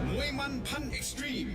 มวยมันพันเอ็กซ์ตรีม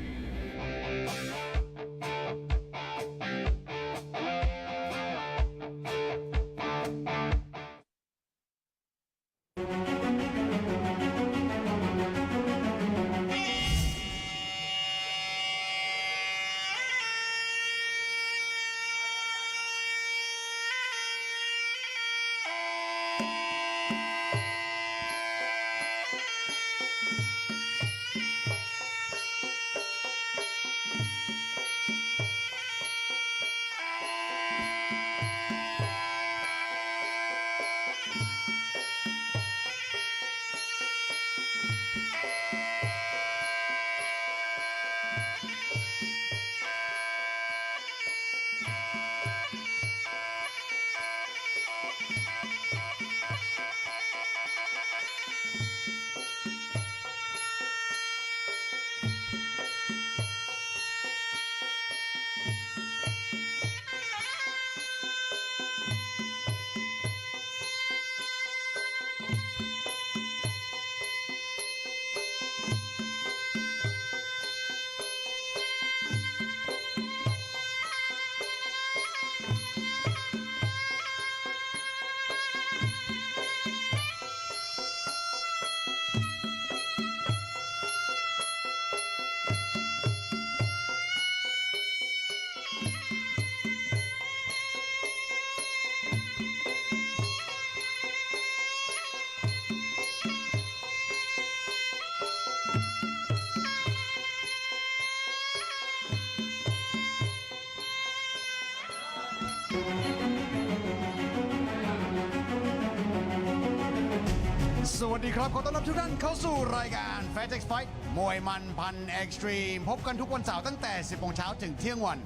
สวัสดีครับขอต้อนรับทุกท่านเข้าสู่รายการ Fairtex Fight มวยมันพันเอ็กซ์ตรีมพบกันทุกวันเสาร์ตั้งแต่ 10 โมงเช้าถึงเที่ยงวัน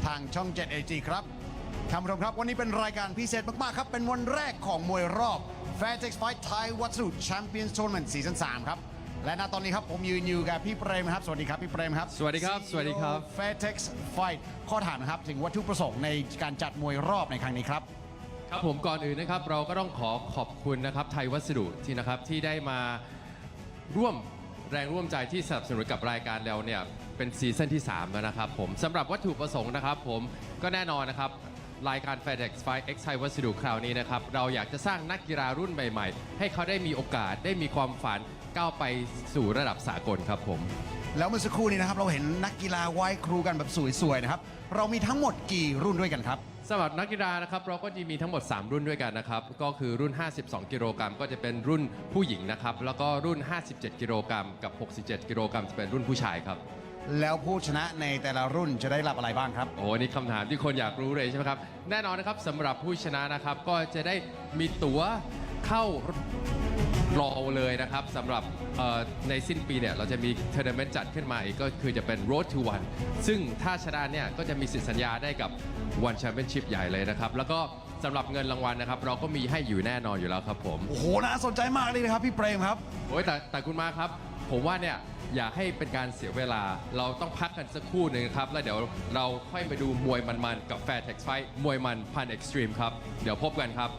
ทางช่อง 7 AG ครับท่านผู้ชมครับวันนี้เป็นรายการพิเศษมากๆครับเป็นวันแรกของมวยรอบ Fairtex Fight Thai Watsu Champions Tournament ซีซั่น 3 ครับและณตอนนี้ครับผมยืนอยู่กับพี่เปรมครับสวัสดีครับพี่เปรมครับสวัสดีครับสวัสดีครับ Fairtex Fight ข้อถามนะครับถึงวัตถุประสงค์ในการจัดมวยรอบในครั้งนี้ครับครับผมก่อนอื่นนะครับเราก็ต้องขอบคุณนะครับไทยวัสดุที่ได้มาร่วมแรงร่วมใจที่สนับสนุนกับรายการเราเนี่ยเป็นซีซั่นที่3แล้วนะครับผมสำหรับวัตถุประสงค์นะครับผมก็แน่นอนนะครับรายการ Fairtex Fight X ไทยวัสดุคราวนี้นะครับเราอยากจะสร้างนักกีฬารุ่นใหม่ๆให้เขาได้มีโอกาสได้มีความฝันก้าวไปสู่ระดับสากลครับผมแล้วเมื่อสักครู่นี้นะครับเราเห็นนักกีฬาไหว้ครูกันแบบสวยๆนะครับเรามีทั้งหมดกี่รุ่นด้วยกันครับสำหรับนักกีฬานะครับเราก็จะมีทั้งหมด3รุ่นด้วยกันนะครับก็คือรุ่น52กิโลกรัมก็จะเป็นรุ่นผู้หญิงนะครับแล้วก็รุ่น57กิโลกรัมกับ67กิโลกรัมจะเป็นรุ่นผู้ชายครับแล้วผู้ชนะในแต่ละรุ่นจะได้รับอะไรบ้างครับโอ้นี่คำถามที่คนอยากรู้เลยใช่ไหมครับแน่นอนนะครับสำหรับผู้ชนะนะครับก็จะได้มีตั๋วเข้ารอเลยนะครับสำหรับในสิ้นปีเนี่ยเราจะมีทัวร์นาเมนต์จัดขึ้นมาอีกก็คือจะเป็น Road to One ซึ่งถ้าชนะเนี่ยก็จะมีสิทธิสัญญาได้กับ One Championship ใหญ่เลยนะครับแล้วก็สำหรับเงินรางวัลนะครับเราก็มีให้อยู่แน่นอนอยู่แล้วครับผมโอ้โหน่าสนใจมากเลยนะครับพี่เปรมครับโอ้ยแต่คุณมาครับผมว่าเนี่ยอยากให้เป็นการเสียเวลาเราต้องพักกันสักครู่หนึ่งครับแล้วเดี๋ยวเราค่อยไปดูมวยมันๆกับ Fairtex Fight มวยมันพันเอ็กซ์ตรีมครับเดี๋ยวพบกันครับ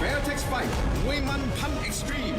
Fairtex Fight มวยมันพันเอ็กซ์ตรีม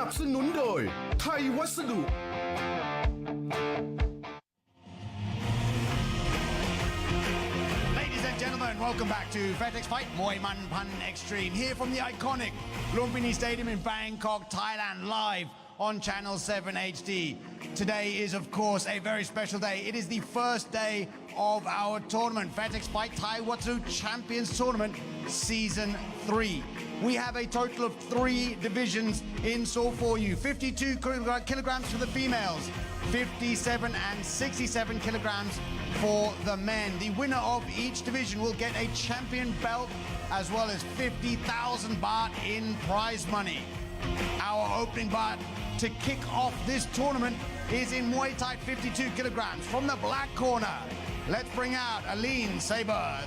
นับสนุนโดยไทยวัสดุ Ladies and gentlemen, welcome back to Fairtex Fight Muay Man Pan Extreme here from the iconic Lumpinee Stadium in Bangkok, Thailand, live on Channel 7 HD. Today is, of course, a very special day. It is the first day of our tournament, Fairtex Fight Thai Watsu Champions Tournament Season 3. We have a total of 3 divisions in store for you. 52 kilograms for the females, 57 and 67 kilograms for the men. The winner of each division will get a champion belt as well as 50,000 baht in prize money. Our opening baht to kick off this tournament is in Muay Thai 52 kilograms. From the black corner, let's bring out Aline Sabber.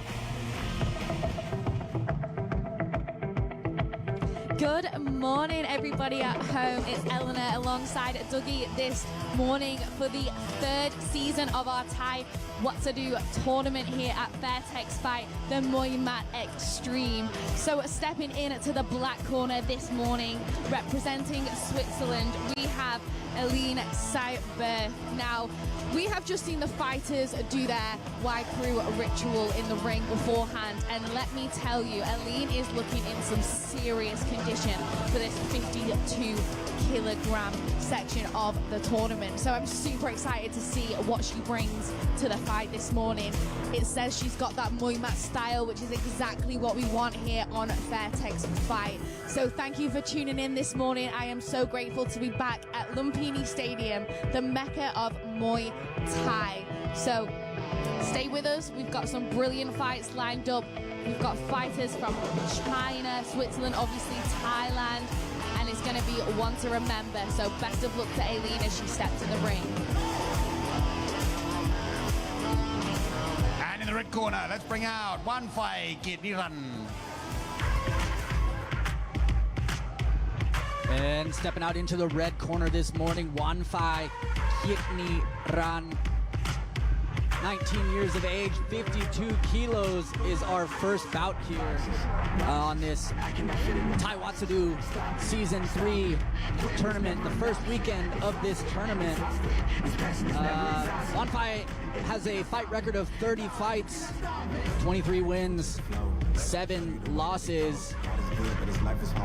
Good morning, everybody at home. It's Eleanor alongside Dougie this morning for the 3rd season of our Thai What to Do tournament here at Fairtex Fight, the Muay Mat Extreme. So stepping in to the black corner this morning, representing Switzerland, we have Aline Sabber. Now, we have just seen the fighters do their wide crew ritual in the ring beforehand, and let me tell you, Aline is looking in some serious condition for this 52 kilogram section of the tournament. So I'm super excited to see what she brings to the fight this morning. It says she's got that Muay Mat style, which is exactly what we want here on Fairtex Fight. So thank you for tuning in this morning. I am so grateful to be back at Lumpinee Stadium, the mecca of Muay Thai. So stay with us. We've got some brilliant fights lined up. We've got fighters from China, Switzerland, obviously Thailand, and it's going to be one to remember. So best of luck to Aileen as she steps in the ring. And in the red corner, let's bring out One Fight Kit Niran. And stepping out into the red corner this morning, One Fight Kit Niran. 19 years of age, 52 kilos is our first bout here on this Thai What to Do Season 3 tournament, the first weekend of this tournament. One Fight has a fight record of 30 fights, 23 wins, 7 losses.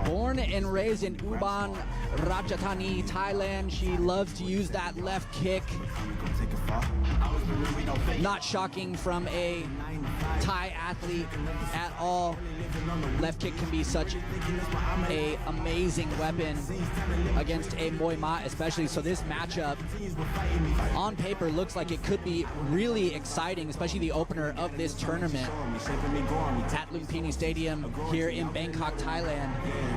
Born and raised in Ubon Ratchathani, Thailand, she loves to use that left kick. Not shocking from a Thai athlete at all. Left kick can be such a amazing weapon against a Muay Mat especially. So this matchup on paper looks like it could be really exciting, especially the opener of this tournament at Lumpinee Stadium here in Bangkok, Thailand.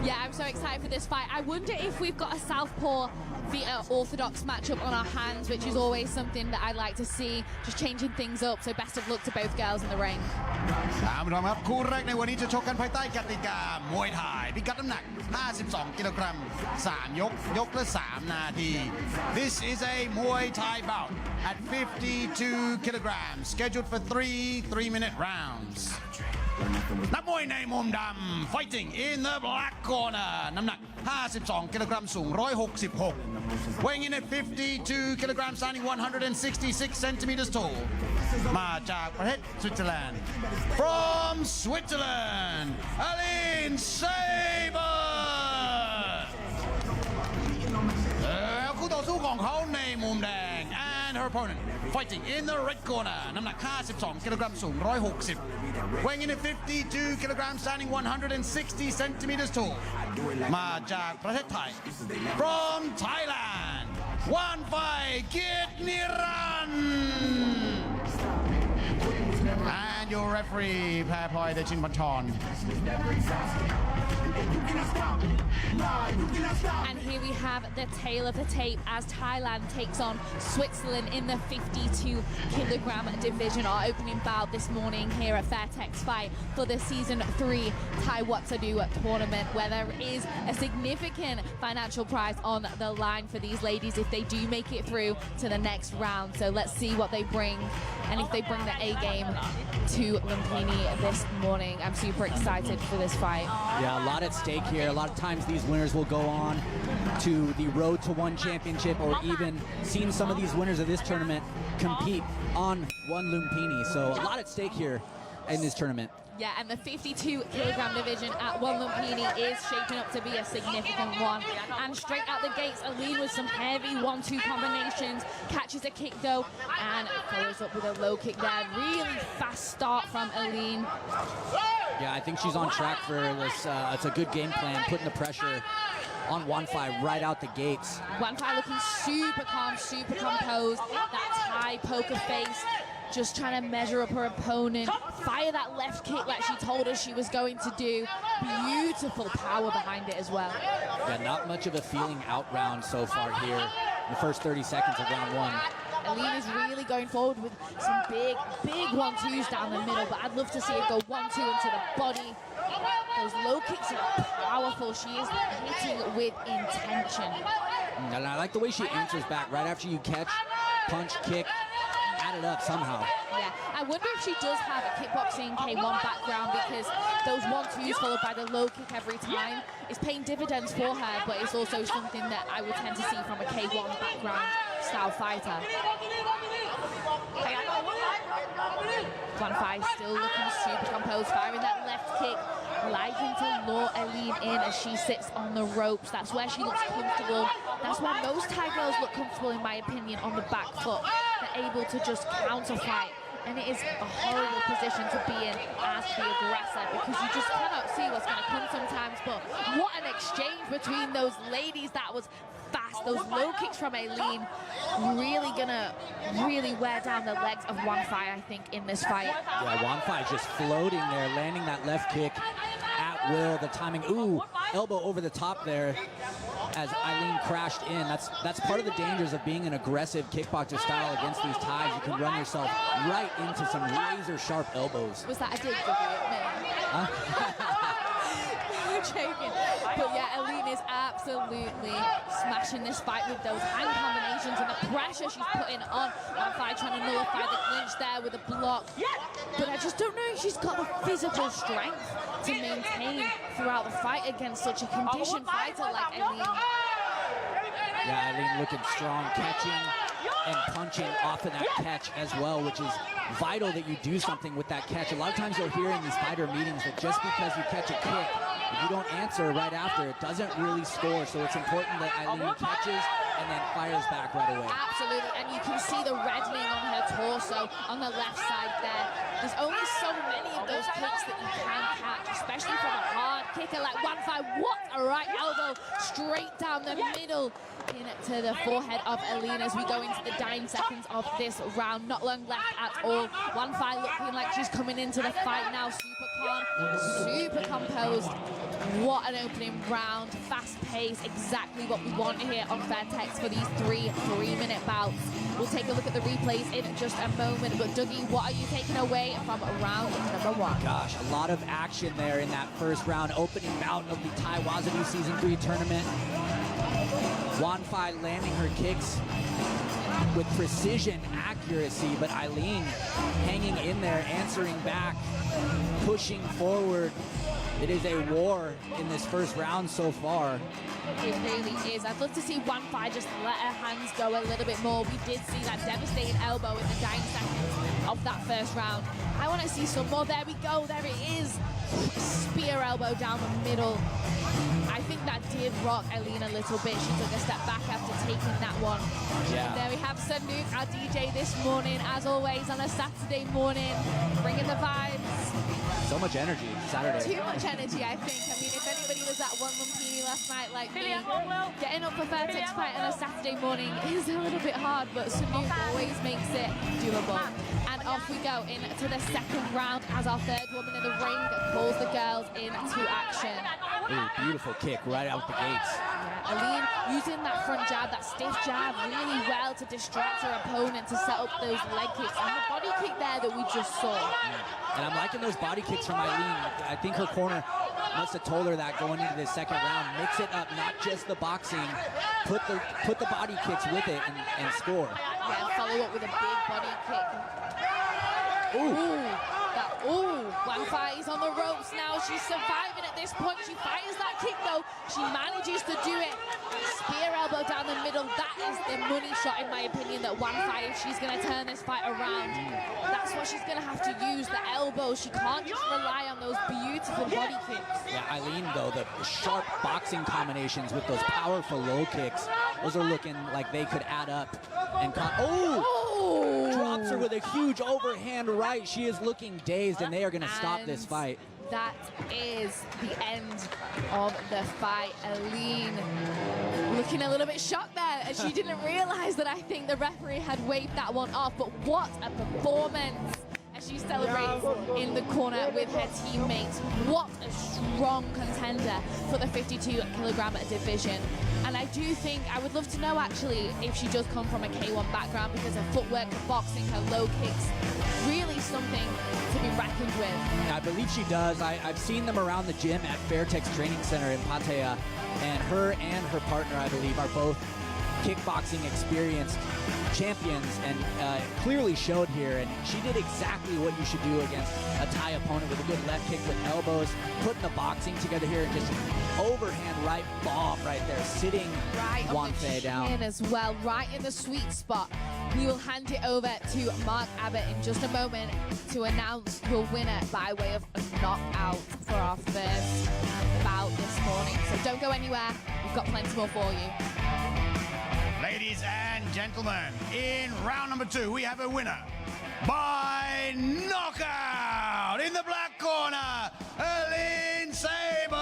Yeah, I'm so excited for this fight. I wonder if we've got a southpaw orthodox matchup on our hands, which is always something that I like to see, just changing things up. So best of luck to both girls in the ring. ท่านผู้ชมครับคู่แรกในวันนี้จะชกกันภายใต้กติกามวยไทยพิกัดน้ำหนัก 52 กิโลกรัม 3 ยกละ 3 นาที This is a Muay Thai bout at 52 kilograms, scheduled for 3 3-minute rounds. นักมวยในมุมดำ fighting in the black corner น้ำหนัก 52 กิโลกรัม สูง 166 weighing in at 52 kilograms, standing 166 centimeters tall มาจากประเทศสวิตเซอร์แลนด์ from Switzerland Aline Sabber แล้วคู่ต่อสู้ของเขาในมุมแดง and her opponent fighting in the red corner น้ำหนัก 52 กิโลกรัม สูง 160 weighing in at 52 kilograms, standing 160 centimeters tall มาจากประเทศไทย from Thailand One Fight Kit Niran and your referee แพรพลอยเดชินพันธร And here we have the tail of the tape as Thailand takes on Switzerland in the 52 kilogram division. Our opening bout this morning here at Fairtex Fight for the Season 3 Thai What to Do tournament, where there is a significant financial prize on the line for these ladies if they do make it through to the next round. So let's see what they bring and if they bring the A game to Lumpinee this morning. I'm super excited for this fight. Yeah, a lot of at stake here. A lot of times these winners will go on to the Road to One championship, or even seen some of these winners of this tournament compete on one Lumpinee. So a lot at stake here in this tournament. Yeah, and the 52 kilogram division at one Lumpinee is shaping up to be a significant one. And straight out the gates, Aline with some heavy 1-2 combinations, catches a kick though, and follows up with a low kick there. Really fast start from Aline. Yeah, I think she's on track for this. It's a good game plan, putting the pressure on Wanfai right out the gates. Wanfai looking super calm, super composed. That Thai poker face, just trying to measure up her opponent, fire that left kick like she told us she was going to do. Beautiful power behind it as well. Yeah, not much of a feeling out round so far here in the first 30 seconds of round one. Aline is really going forward with some big 1-2s down the middle, but I'd love to see it go 1-2 into the body. Those low kicks are powerful. She is hitting with intention. And I like the way she answers back right after you catch, punch, kick, add it up somehow. Yeah, I wonder if she does have a kickboxing K1 background, because those 1-2s followed by the low kick every time is paying dividends for her, but it's also something that I would tend to see from a K1 background style fighter. Wanfai still looking super composed, firing that left kick, liking to lure Aline in as she sits on the ropes. That's where she looks comfortable. That's where most Thai girls look comfortable, in my opinion, on the back foot. They're able to just counter fight. And it is a horrible position to be in as the aggressor, because you just cannot see what's going to come sometimes. But what an exchange between those ladies. That was fast. Those low kicks from Aline really gonna wear down the legs of Wanfai, I think, in this fight. Yeah, Wanfai just floating there, landing that left kick at will. The timing, ooh, elbow over the top there as Aline crashed in. That's part of the dangers of being an aggressive kickboxer style against these Thais. You can run yourself right into some razor sharp elbows. Was that a dig, Huh? I'm joking. But yeah, Aline is absolutely smashing this fight with those hand combinations and the pressure she's putting on Wanfai, trying to nullify the clinch there with a block. But I just don't know if she's got the physical strength to maintain throughout the fight against such a conditioned fighter like Aline. Yeah, Aline looking strong, catching and punching off of that catch as well, which is vital that you do something with that catch. A lot of times you'll hear in these fighter meetings that just because you catch a kick, if you don't answer right after, it doesn't really score. So it's important that Aline catches and then fires back right away. Absolutely, and you can see the reddening on her torso on the left side there. There's only so many of those kicks that you can catch, especially from a hard kicker like Wanfai. What a right elbow straight down the middle into the forehead of Aline as we go into the dying seconds of this round. Not long left at all. Wanfai looking like she's coming into the fight now. Super calm, super composed. What an opening round. Fast pace, exactly what we want here on Fairtex for these three-minute bouts. We'll take a look at the replays in just a moment. But Dougie, what are you taking away from round number one? Gosh, a lot of action there in that first round. Opening bout of the Thai Wazadu Season 3 tournament. Wanfai landing her kicks with precision, accuracy, but Aline hanging in there, answering back, pushing forward. It is a war in this first round so far. It really is. I'd love to see Wanfai just let her hands go a little bit more. We did see that devastating elbow in the dying seconds of that first round. I want to see some more. There we go. There it is. Spear elbow down the middle. I think that did rock Aline a little bit. She took a step back after taking that one. Yeah. There we have Sanuk, our DJ this morning, as always, on a Saturday morning, bringing the vibes. So much energy Saturday. Too much energy, I think. I mean, if anybody was at one Lumpinee last night like me, getting up for Fairtex fight on a Saturday morning is a little bit hard, but Sanuk always makes it doable. And off we go into the second round as our third woman in the ring pulls the girls into action. Ooh, beautiful kick right out the gates. Aline using that front jab, that stiff jab, really well to distract her opponent to set up those leg kicks. And the body kick there that we just saw. And I'm liking those body kicks from Aline. I think her corner must have told her that going into this second round. Mix it up, not just the boxing. Put the body kicks with it and score. Yeah, follow up with a big body kick. Ooh. Ooh, Wang Fai is on the ropes now. She's surviving at this point. She fires that kick though. She manages to do it. Spear elbow down the middle. That is the money shot in my opinion that Wang Fai, if she's going to turn this fight around, that's what she's going to have to use, the elbows. She can't just rely on those beautiful body kicks. Yeah, Eileen, though, the sharp boxing combinations with those powerful low kicks, those are looking like they could add up. And drops her with a huge overhand right. She is looking dazed, and they are going to stop this fight. That is the end of the fight. Eileen looking a little bit shocked there, and she didn't realize that I think the referee had waved that one off. But what a performance as she celebrates in the corner with her teammates. What a strong contender for the 52-kilogram division. And I do think, I would love to know actually if she does come from a K1 background, because her footwork, her boxing, her low kicks, really something to be reckoned with. I believe she does. I've seen them around the gym at Fairtex Training Center in Pattaya, and her partner, I believe, are both kickboxing experienced champions, and clearly showed here. And she did exactly what you should do against a Thai opponent, with a good left kick with elbows, putting the boxing together here, and just overhand right bomb right there, sitting right Wang Fei down as well, right in the sweet spot. We will hand it over to Mark Abbott in just a moment to announce your winner by way of a knockout for our first bout this morning. So don't go anywhere, we've got plenty more for you. Ladies and gentlemen, in round number 2, we have a winner by knockout in the black corner, Eileen Sabber.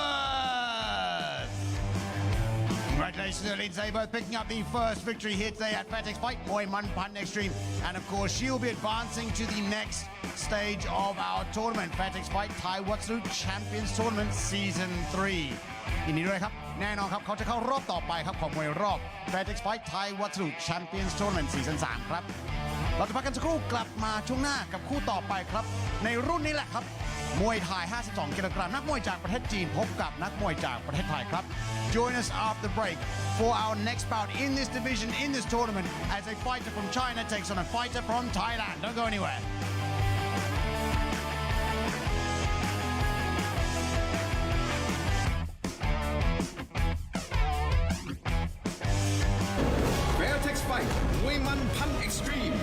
Congratulations, Eileen Sabber, picking up the first victory here today at Fairtex Fight, Muay Man Pan Extreme. And of course, she'll be advancing to the next stage of our tournament, Fairtex Fight Thai Watsu Champions Tournament Season 3. ยินดีด้วยครับแน่นอนครับเขาจะเข้ารอบต่อไปครับของมวยรอบ Fairtex Fight Thai Watsu Champions Tournament Season 3 ครับเราจะพักกันสักครู่กลับมาช่วงหน้ากับคู่ต่อไปครับในรุ่นนี้แหละครับมวยไทย 52 กิโลกรัมนักมวยจากประเทศจีนพบกับนักมวยจากประเทศไทยครับ Join us after the break for our next bout in this division in this tournament as a fighter from China takes on a fighter from Thailand. Don't go anywhere. Fairtex Fight มวยมันพัน Extreme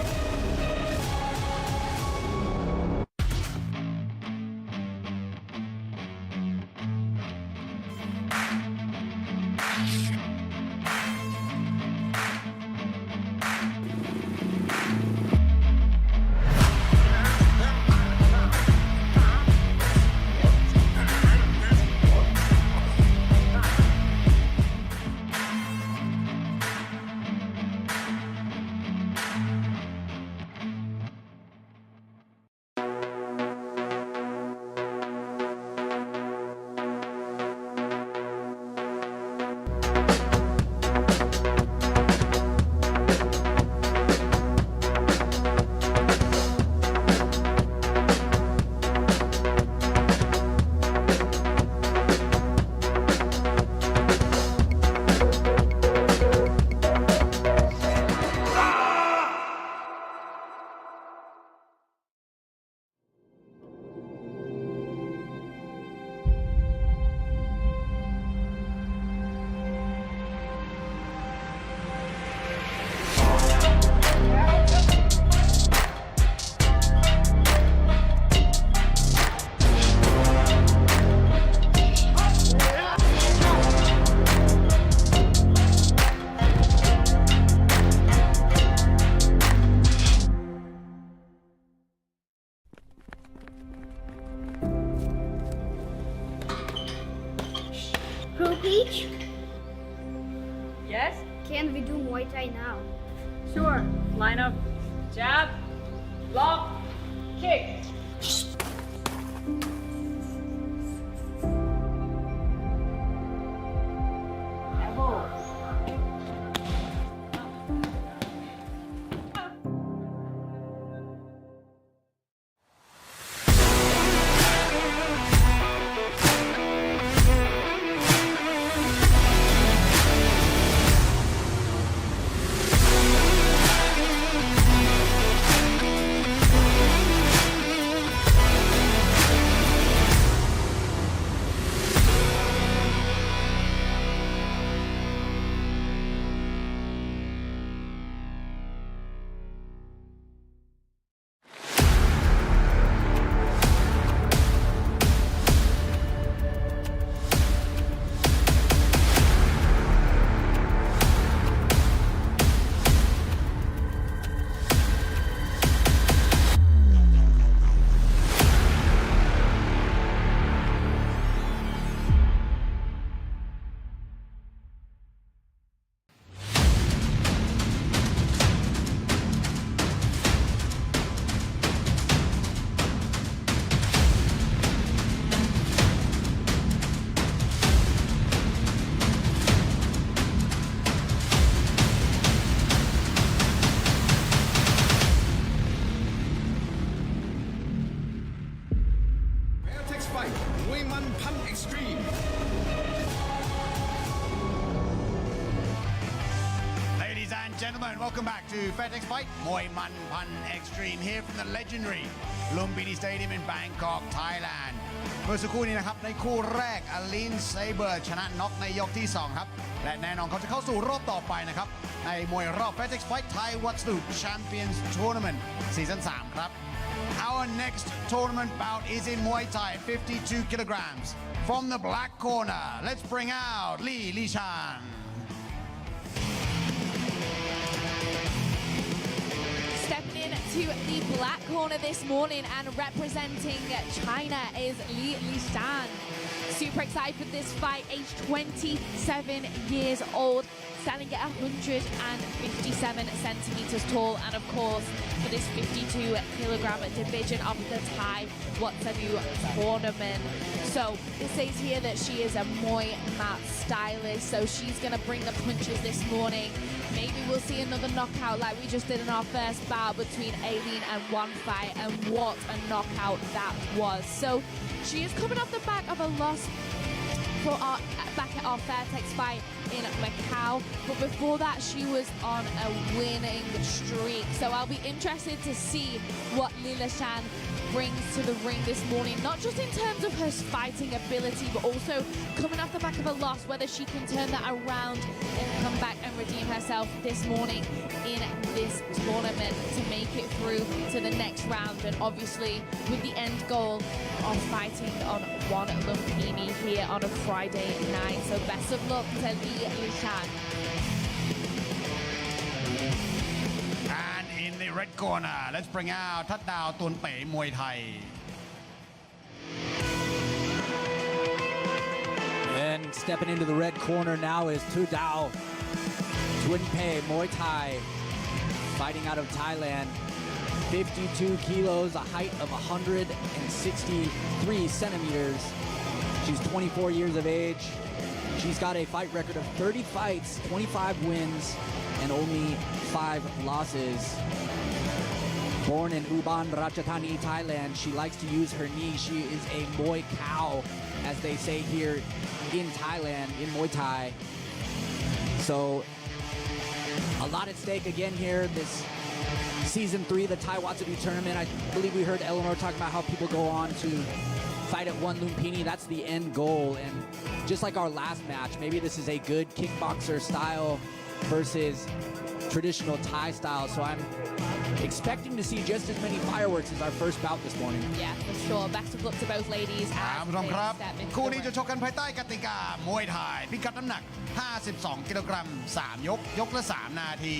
Pro Peach, Yes? can we do Muay Thai now? Sure. Line up. Jab. Lock. Kick. Elbow. gentlemen, welcome back to Fairtex Fight Muay Man Pan Extreme here from the legendary Lumpinee Stadium in Bangkok, Thailand เมื่อสักครู่นี้นะครับในคู่แรกอลินเซเบอร์ชนะน็อกในยกที่ 2 ครับและแน่นอนเขาจะเข้าสู่รอบต่อไปนะครับในมวยรอบ Fairtex Fight Thai Watsu Champions Tournament ซีซั่น 3 ครับ Our next tournament bout is in Muay Thai 52 kilograms from the black corner let's bring out Li Shan Stepping in to the black corner this morning and representing China is Li Shan. Super excited for this fight, aged 27 years old, standing at 157 centimeters tall, and of course for this 52 kilogram division of the Thai Watsu tournament. So it says here that she is a Muay mat stylist, so she's going to bring the punches this morning. Maybe we'll see another knockout like we just did in our first bout between Aileen and One Fight, and what a knockout that was. So she is coming off the back of a loss for our back at our Fairtex fight in Macau, but before that she was on a winning streak. So I'll be interested to see what Li Shan brings to the ring this morning, not just in terms of her fighting ability, but also coming off the back of a loss, whether she can turn that around and come back and redeem herself this morning in this tournament to make it through to the next round, and obviously with the end goal of fighting on one Lumpinee here on a Friday night. So best of luck to Li Shan. And in the red corner, let's bring out ทัดดาวตุนเป๋มวยไทย And stepping into the red corner now is Doeul, Twinpei Muay Thai, fighting out of Thailand. 52 kilos, a height of 163 centimeters. She's 24 years of age. She's got a fight record of 30 fights, 25 wins, and only 5 losses. Born in Ubon Ratchathani, Thailand, she likes to use her knee. She is a Muay cow, as they say here in Thailand, in Muay Thai. So, a lot at stake again here. This Season 3, the Thai Watsu tournament. I believe we heard Eleanor talk about how people go on to fight at one Lumpinee. That's the end goal. And just like our last match, maybe this is a good kickboxer style versus traditional Thai style. So I'm expecting to see just as many fireworks as our first bout this morning. Yeah, for sure. Best of luck to both ladies. ท่านผู้ชมครับคู่นี้จะชกกันภายใต้กติกามวยไทยพิกัดน้ำหนัก 52 กิโลกรัม 3 ยก ยกละ 3 นาที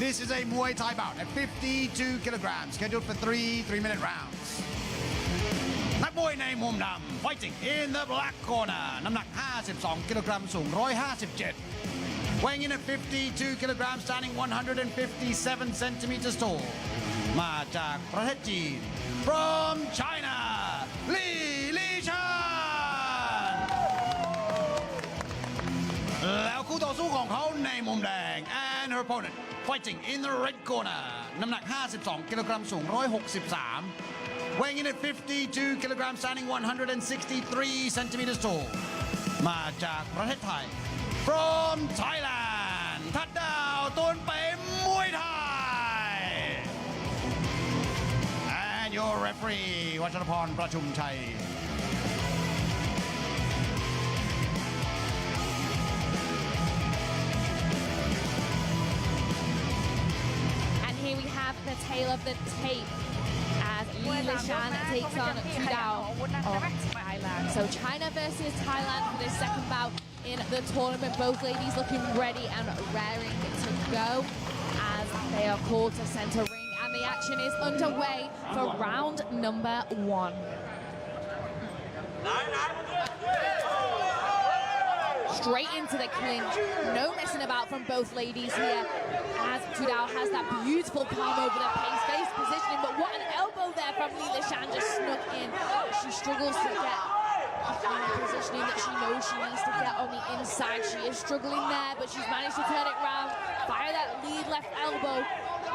This is a Muay Thai bout at 52 kilograms scheduled for 3-minute rounds นักมวยในมุมดำ fighting in the black corner น้ำหนัก 52 กิโลกรัม สูง 157 weighing in at 52 kilograms standing 157 centimeters tall มาจากประเทศจีน from China Li Shan แล้วคู่ต่อสู้ของเขาในมุมแดง and her opponent fighting in the red corner น้ำหนัก 52 กิโลกรัม สูง 163 weighing in at 52 kilograms standing 163 centimeters tall มาจากประเทศไทย from Thailand ทัดดาวตุนเป๋มวยไทย and your referee วัชรพรประชุมชัย And here we have the tail of the tape as Li Shan takes on Doeul of Thailand. So China versus Thailand for this second bout in the tournament. Both ladies looking ready and raring to go as they are called to center ring, and the action is underway for round number 1. Straight into the clinch, no messing about from both ladies here as Doeul has that beautiful palm over the face positioning, but what an elbow there from Li Shan, just snuck in. She struggles to get the positioning that she knows she needs to get on the inside. She is struggling there, but she's managed to turn it around, fire that lead left elbow,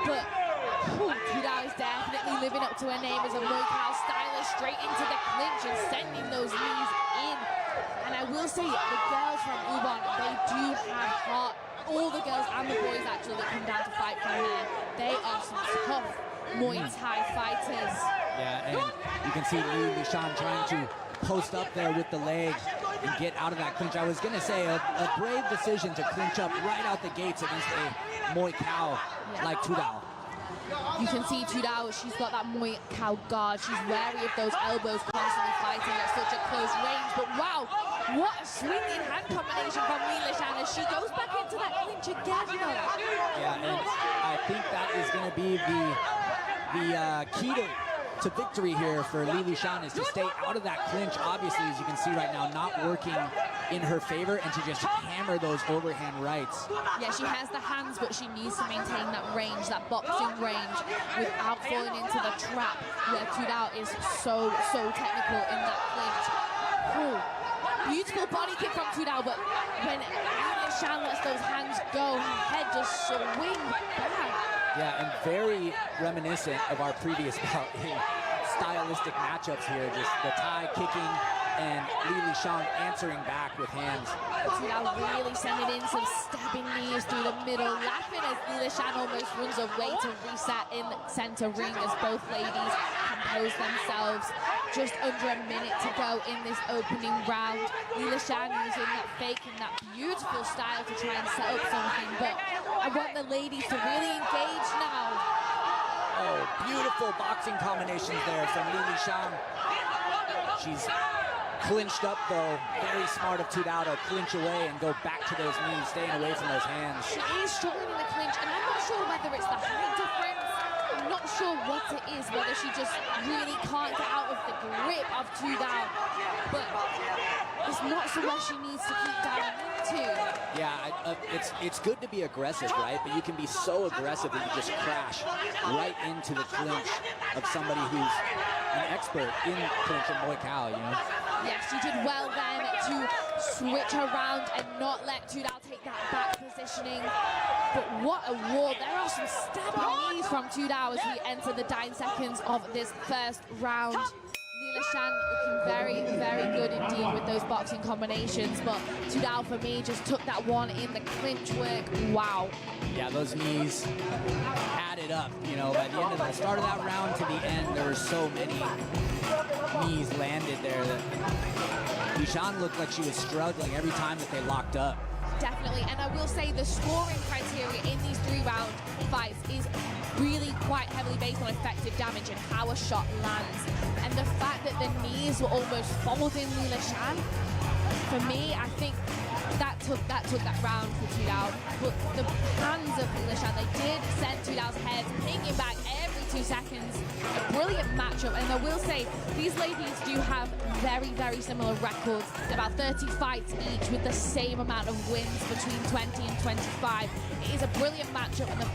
but Doeul is definitely living up to her name as a Muay Thai stylist, straight into the clinch and sending those knees in. And I will say, the girls from Ubon, they do have heart all the girls and the boys actually that come down to fight from there. They are some tough Muay Thai fighters. Yeah, and you can see Li Shan trying to post up there with the leg and get out of that clinch. I was going to say a brave decision to clinch up right out the gates against a Muay Cow like Doeul. You can see Doeul, she's got that Muay Cow guard. She's wary of those elbows, constantly fighting at such a close range. But wow, what a swinging hand combination from Li Shan as she goes back into that clinch again. Yeah, and I think that is going to be the key to victory here for Li Shan, is to stay out of that clinch. Obviously, as you can see right now, not working in her favor, and to just hammer those overhand rights. Yeah, she has the hands, but she needs to maintain that range, that boxing range, without falling into the trap where Doeul is so technical in that clinch. Ooh, beautiful body kick from Doeul, but when Li Shan lets those hands go, her head just swings back. Yeah, and very reminiscent of our previous bout in stylistic matchups here. Just the Thai kicking and Li Shan answering back with hands. Doeul really sending in some stabbing knees through the middle, laughing as Li Shan almost runs away to reset in center ring as both ladies compose themselves. Just under a minute to go in this opening round. Li Shan using that fake and that beautiful style to try and set up something, but I want the ladies to really engage now. Oh, beautiful boxing combinations there from Li Shan. She's clinched up though. Very smart of Doeul to clinch away and go back to those knees, staying away from those hands. She is struggling in the clinch, and I'm not sure whether it's the height difference. I'm not sure what it is, whether she just really can't get out of the grip of Doeul. But it's not so much she needs to keep diving into. Yeah, it's good to be aggressive, right? But you can be so aggressive that you just crash right into the clinch of somebody who's an expert in clinch and Muay Cow, you know? Yes, she did well then to switch around and not let Doeul take that back positioning. But what a war. There are some stabbing knees from Doeul as we enter the 9 seconds of this first round. Li Shan looking very good indeed with those boxing combinations, but Doeul for me just took that one in the clinch work. Wow. Yeah, those knees added up, you know, by the end of the start of that round to the end, there were so many knees landed there that Li Shan looked like she was struggling every time that they locked up. Definitely, and I will say the scoring criteria in these 3-round fights is really quite heavily based on effective damage and how a shot lands. And the fact that the knees were almost folding Li Shan, for me, I think that took that round for Doeul. But the hands of Li Shan, they did send Doeul's head pinging back every 2 seconds. A brilliant matchup, and I will say these ladies do have very similar records. About 30 fights each with the same amount of wins, between 20 and 25. It is a brilliant matchup, and the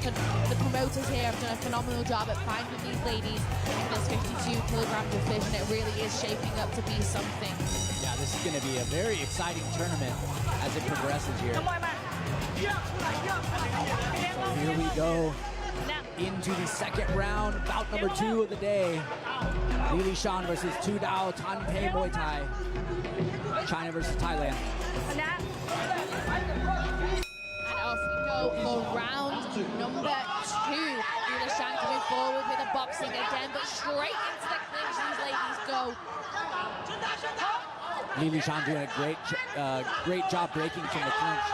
promoters here have done a phenomenal job at finding these ladies in this 52-kilogram division. It really is shaping up to be something. Yeah, this is going to be a very exciting tournament as it progresses here. Here we go into the second round, bout number 2 of the day. Li Shan versus Doeul, Tanpei Muay Thai. China versus Thailand. And off we go for round number 2. Li Shan coming forward with a boxing again, but straight into the clinch these ladies go. Li Shan doing a great job breaking from the clinch.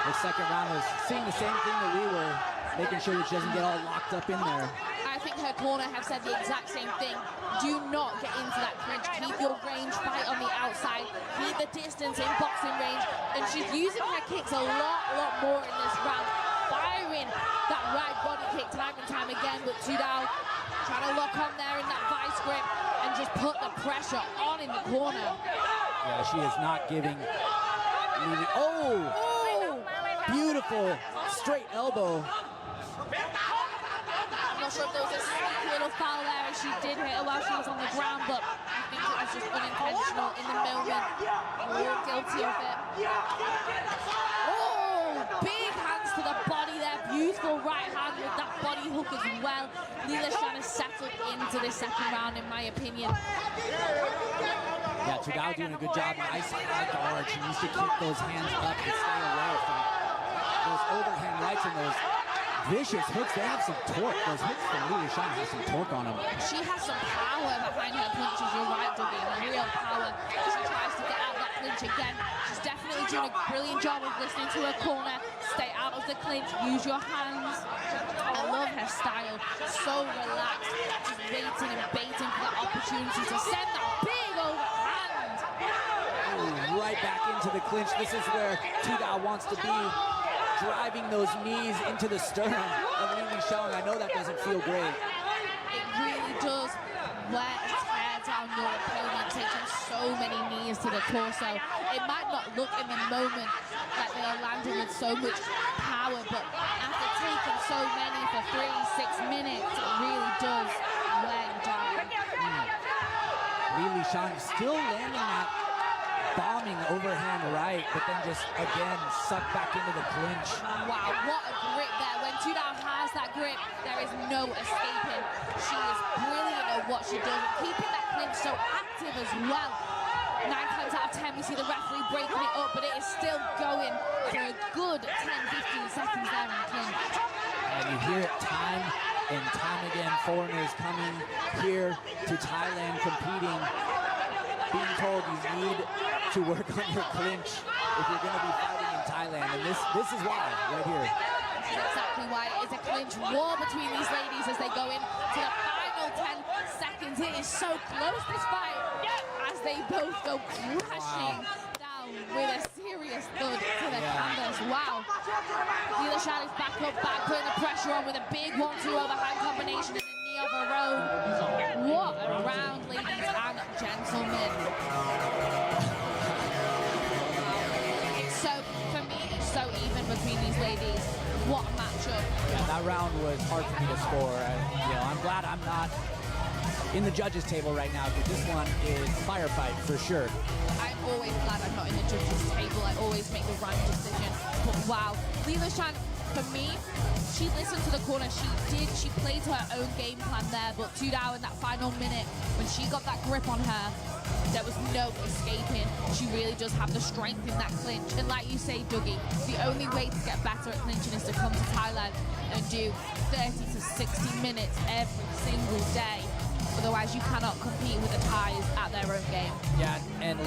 The second round was seeing the same thing that we were, making sure that she doesn't get all locked up in there. I think her corner have said the exact same thing. Do not get into that clinch. Keep your range, fight on the outside. Keep the distance in boxing range. And she's using her kicks a lot more in this round. Firing that right body kick time and time again. But Doeul trying to lock on there in that vice grip and just put the pressure on in the corner. Yeah, she is not giving Li. Oh! Beautiful straight elbow. I'm not sure if there was a sneaky little foul there, and she did hit her while she was on the ground, but I think it was just unintentional in the moment. We're guilty of it. Oh, big hands to the body there. Beautiful right hand with that body hook as well. Li Shan is settled into this second round, in my opinion. Yeah, Doeul doing a good job. Nice high guard. She needs to keep those hands up and stay away from those overhand rights and those vicious hooks. They have some torque. Those hooks from Shan have some torque on them. She has some power behind her punches. You're right, Dougie. Real power. She tries to get out of that clinch again. She's definitely doing a brilliant job of listening to her corner. Stay out of the clinch. Use your hands. I love her style. So relaxed. Just waiting and baiting for that opportunity to send that big overhand. Ooh, right back into the clinch. This is where Doeul wants to be. Driving those knees into the sternum of Shan. I know that doesn't feel great. It really does wear and tear down your opponent, taking so many knees to the torso. It might not look in the moment like they are landing with so much power, but after taking so many for 3-6 minutes, it really does wear you down. Shan still landing that bombing overhand right, but then just again sucked back into the clinch. Wow, what a grip there. When Doeul has that grip, there is no escaping. She is brilliant at what she does, and keeping that clinch so active as well. 9 times out of 10 we see the referee breaking it up, but it is still going for a good 10-15 seconds there in the clinch. And you hear it time and time again, foreigners coming here to Thailand competing, being told you need to work on your clinch if you're going to be fighting in Thailand. And this is why, right here. This is exactly why. It is a clinch war between these ladies as they go into the final 10 seconds. It is so close, this fight, as they both go crashing down with a serious thud to the canvas. Wow. Shan is back up, putting the pressure on with a big 1-2 overhand combination in the knee of her own. What a round, ladies and gentlemen. For me, it's so even between these ladies. What a matchup. Yeah, that round was hard for me to score. I'm glad I'm not in the judges table right now, because this one is a firefight for sure. I'm always glad I'm not in the judges table. I always make the right decision. But wow, Shan, for me, she listened to the corner. She played to her own game plan there, but Doeul in that final minute, when she got that grip on her, there was no escaping. She really does have the strength in that clinch. And like you say, Dougie, the only way to get better at clinching is to come to Thailand and do 30 to 60 minutes every single day. Otherwise, you cannot compete with the Thais at their own game. Yeah, and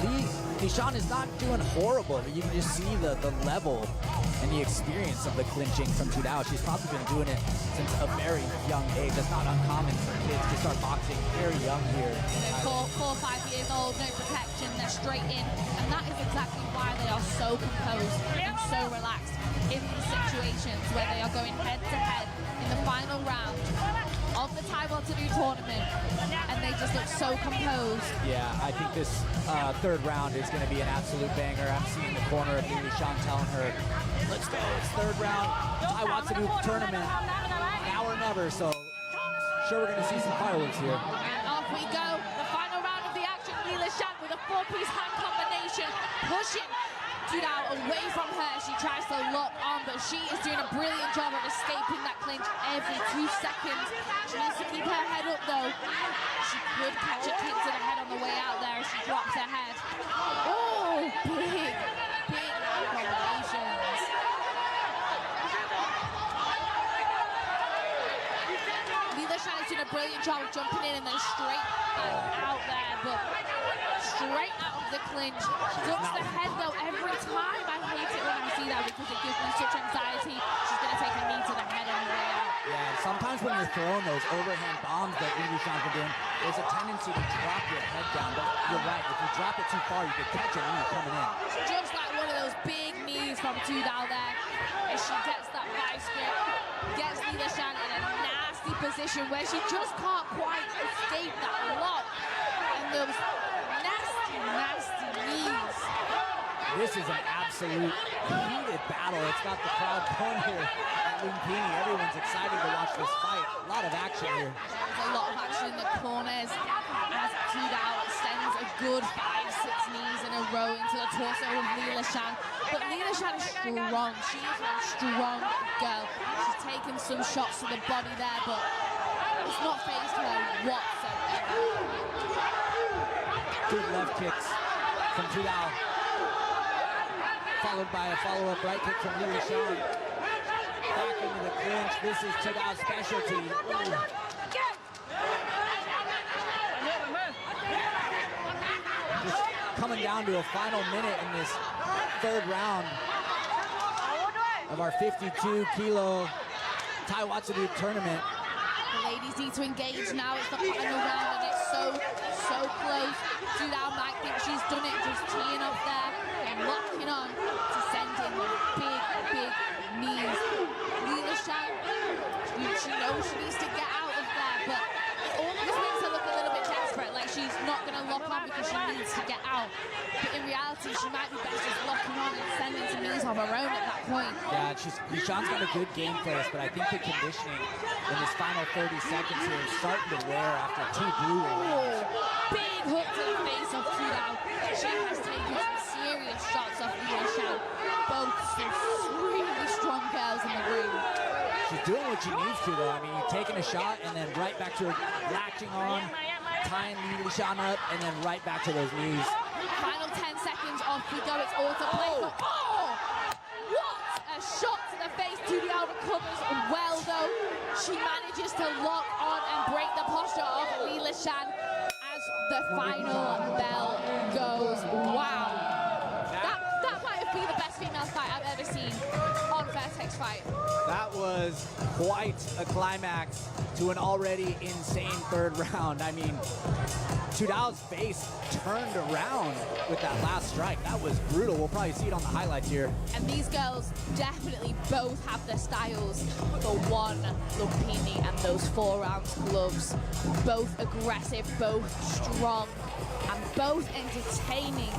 Shan is not doing horrible. You can just see the level and the experience of the clinching from Doeul. She's probably been doing it since a very young age. That's not uncommon for kids to start boxing very young here. 4 or 5 years old, no protection, they're straight in. And that is exactly why they are so composed and so relaxed in these situations where they are going head-to-head in the final round of the Thai What to Do tournament, and they just look so composed. Yeah, I think this third round is going to be an absolute banger. I'm seeing the corner of Shan telling her, let's go, it's third round, Thai What to Do tournament, now or never, so sure we're going to see some fireworks here. And off we go, the final round of the action. Shan with a 4-piece hand combination, pushing Doeul away from her. She tries to lock on, but she is doing a brilliant job of escaping that clinch every 2 seconds. She needs to keep her head up though. She could catch a kick to the head on the way out there as she drops her head. Oh, big combinations. Shan is doing a brilliant job of jumping in and then straight back out there, but straight out of the clinch. Ducks the head though every time. I hate it when I see that because it gives me such anxiety. She's going to take a knee to the head on the way out. Yeah, sometimes when you're throwing those overhand bombs that Shan's been doing, there's a tendency to drop your head down, but you're right, if you drop it too far, you could catch a knee coming in. Just like one of those big knees from Doeul there, as she gets that vice grip, gets Shan in a nasty position where she just can't quite escape that lock, and those nasty knees. This is an absolute heated battle. It's got the crowd going here at Lumpinee. Everyone's excited to watch this fight. A lot of action here. There's a lot of action in the corners as Doeul sends a good 5-6 knees in a row into the torso of Shan. But Shan is strong. She is a strong girl. She's taken some shots to the body there, but it's not phased her whatsoever. Good left kicks from Doeul, followed by a follow-up right kick from Shan. into the clinch. This is Toak's specialty. Just coming down to a final minute in this third round of our 52-kilo Thai Watsadu tournament. The ladies need to engage now. It's the final round and it's so close. Doeul might think she's done it, just teeing up there and locking on to send in big knees. Shan, she knows she needs to get out of there, but it almost makes her look a little bit desperate, like she's not going to lock on because she needs to get out. But in reality, she might be best just locking on and sending some knees of her own at that point. Yeah, Shan's got a good game for us, but I think the conditioning in this final 30 seconds here is starting to wear after two blue rounds. Big hook to the face of Doeul. She has taken some serious shots off Shan. Both some really strong girls in the ring. She's doing what she needs to, though. I mean, taking a shot and then right back to latching on, tying Shan up, and then right back to those knees. Final 10 seconds off we go. It's all to play for. Oh! What a shot to the face. Doeul recovers well, though. She manages to lock on and break the posture of Shan as the final bell goes. Wow. That might have been the best female fight I've ever seen on Fairtex Fight. That was quite a climax to an already insane third round. I mean, Doeul's face turned around with that last strike. That was brutal. We'll probably see it on the highlights here. And these girls definitely both have the styles for one Lumpinee and those 4 ounce gloves. Both aggressive, both strong, and both entertaining.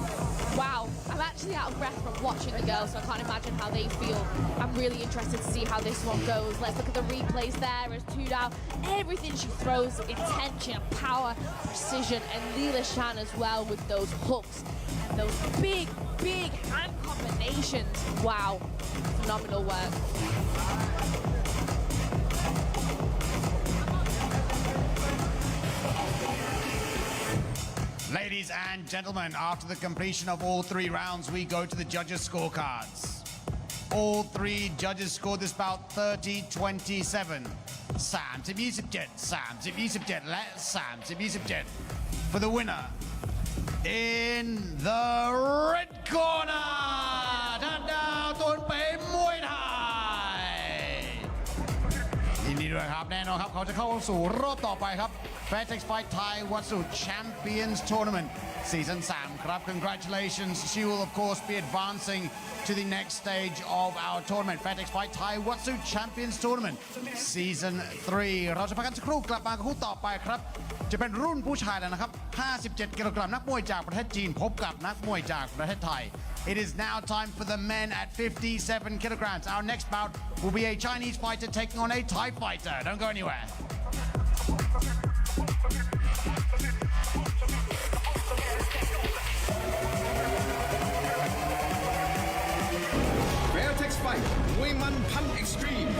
Wow, I'm actually out of breath from watching the girls, so I can't imagine how they feel. I'm really interested to see how this one goes. Let's look at the replays there as Doeul, everything she throws, intention, power, precision, and Shan as well with those hooks and those big hand combinations. Wow, phenomenal work. Ladies and gentlemen, after the completion of all 3 rounds, we go to the judges' scorecards. All 3 judges scored this bout 30-27. 30-27, 30-27 และ 30-27. For the winner, in the red corner, ท่านดาวตุนเป๋มวยไทย ยินดีด้วยครับแน่นอนครับเขาจะเข้าสู่รอบต่อไปครับ Fairtex Fight Thai Watsu Champions Tournament Season 3 ครับ Congratulations. She will of course be advancing to the next stage of our tournament Fairtex Fight Thai Watsu Champions Tournament Season 3 เราจะพักกันสักครู่กลับมากับคู่ต่อไปครับจะเป็นรุ่นผู้ชายแล้วนะครับ57 กิโลกรัมนักมวยจากประเทศจีนพบกับนักมวยจากประเทศไทย It is now time for the men at 57 kilograms. Our next bout will be a Chinese fighter taking on a Thai fighter. Don't go anywhere. Fairtex Fight มวยมันพัน Extreme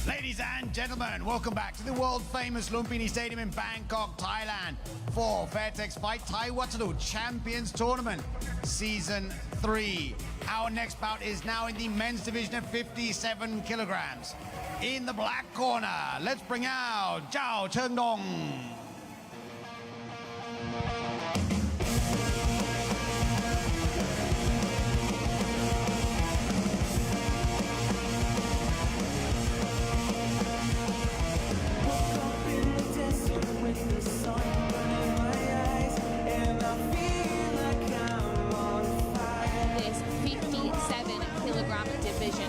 Ladies and gentlemen, welcome back to the world-famous Lumpinee Stadium in Bangkok, Thailand for Fairtex Fight Thai Watsadu Champions Tournament Season 3. Our next bout is now in the men's division of 57 kilograms. In the black corner, let's bring out Zhao Chengdong. This 57-kilogram division.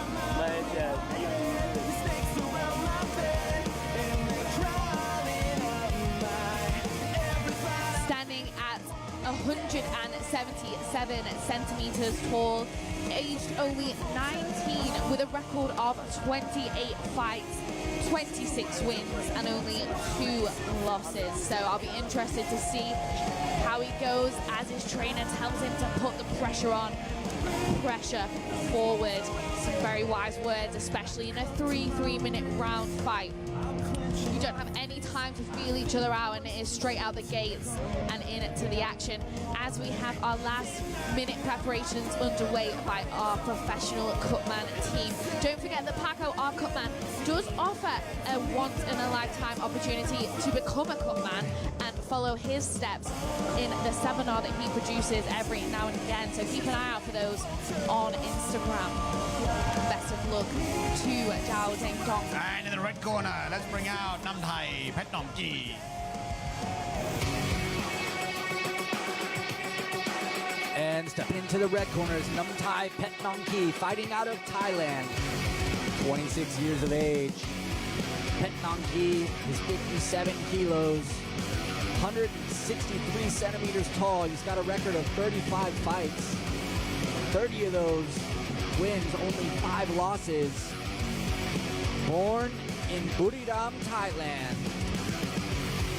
Standing at 177 centimeters tall, aged only 19 with a record of 28 fights, 26 wins and only 2 losses. So I'll be interested to see how he goes as his trainer tells him to put the pressure on, pressure forward. Some very wise words, especially in a 3-minute round fight. You don't have any time to feel each other out, and it is straight out the gates and into the action as we have our last minute preparations underway by our professional cutman team. Don't forget that Paco, our cutman, does offer a once-in-a-lifetime opportunity to become a cutman and follow his steps in the seminar that he produces every now and again. So keep an eye out for those on Instagram. Best of luck to Zhao Zhengdong. And in the red corner, let's bring out Nam Thai Phet Nong Ki. And stepping into the red corner is Nam Thai Phet Nong Ki, fighting out of Thailand. 26 years of age. Phet Nong Ki is 57 kilos, 163 centimeters tall. He's got a record of 35 fights. 30 of those wins, only 5 losses. Born in Buriram, Thailand.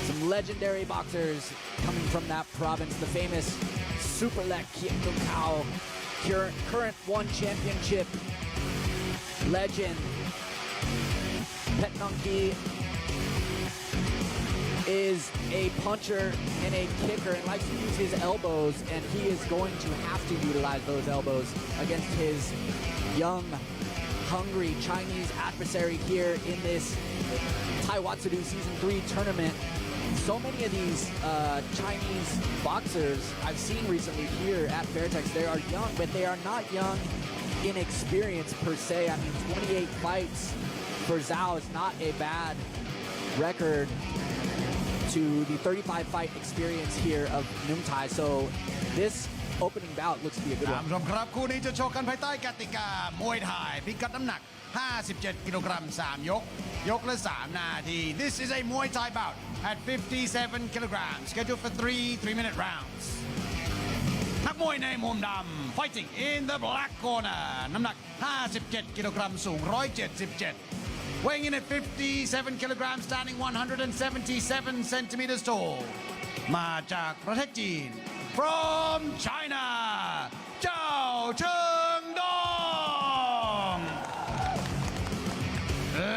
Some legendary boxers coming from that province. The famous Superlek Kiet Tung Kao, current one championship legend. Phet Nong Ki is a puncher and a kicker and likes to use his elbows, and he is going to have to utilize those elbows against his young, hungry Chinese adversary here in this Taiwatsudo Season 3 tournament. So many of these Chinese boxers I've seen recently here at Fairtex, they are young, but they are not young in experience per se. I mean, 28 fights for Zhao is not a bad record to the 35 fight experience here of Nam Thai. So this opening bout looks to be a good ท่าน one. ผู้ชมครับคู่นี้จะโชว์กันภายใต้กติกามวยไทยพิกัดน้ำหนัก 57 กิโลกรัม 3 ยก ยกละ 3 นาที This is a Muay Thai bout at 57 kilograms, scheduled for 3-minute rounds. นักมวยในมุมดำ fighting in the black corner น้ำหนัก 57 กิโลกรัม สูง 177 weighing in at 57 kilograms, standing 177 centimeters tall มาจากประเทศจีน from China เจ้าเชิงดอง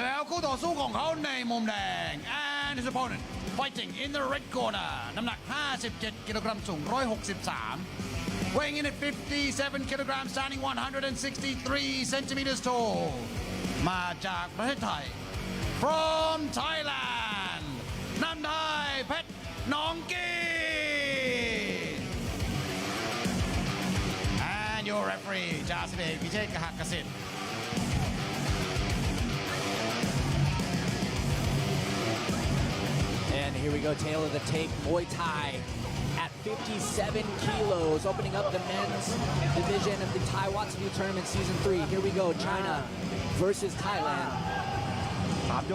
แล้วคู่ต่อสู้ของเขาในมุมแดง and his opponent fighting in the red corner น้ำหนัก 57 กิโลกรัม สูง 163 weighing in at 57 kilograms, standing 163 centimeters tall มาจากประเทศไทย from Thailand น้ำไทยเพชรหนองกี and your referee จ่าสิบเอกพิเชษฐ์กหกสิทธิ์ And here we go, tail of the tape, Muay Thai at 57 kilos, opening up the men's division of the Taiwatsudo Tournament Season 3. Here we go, China versus Thailand. I'm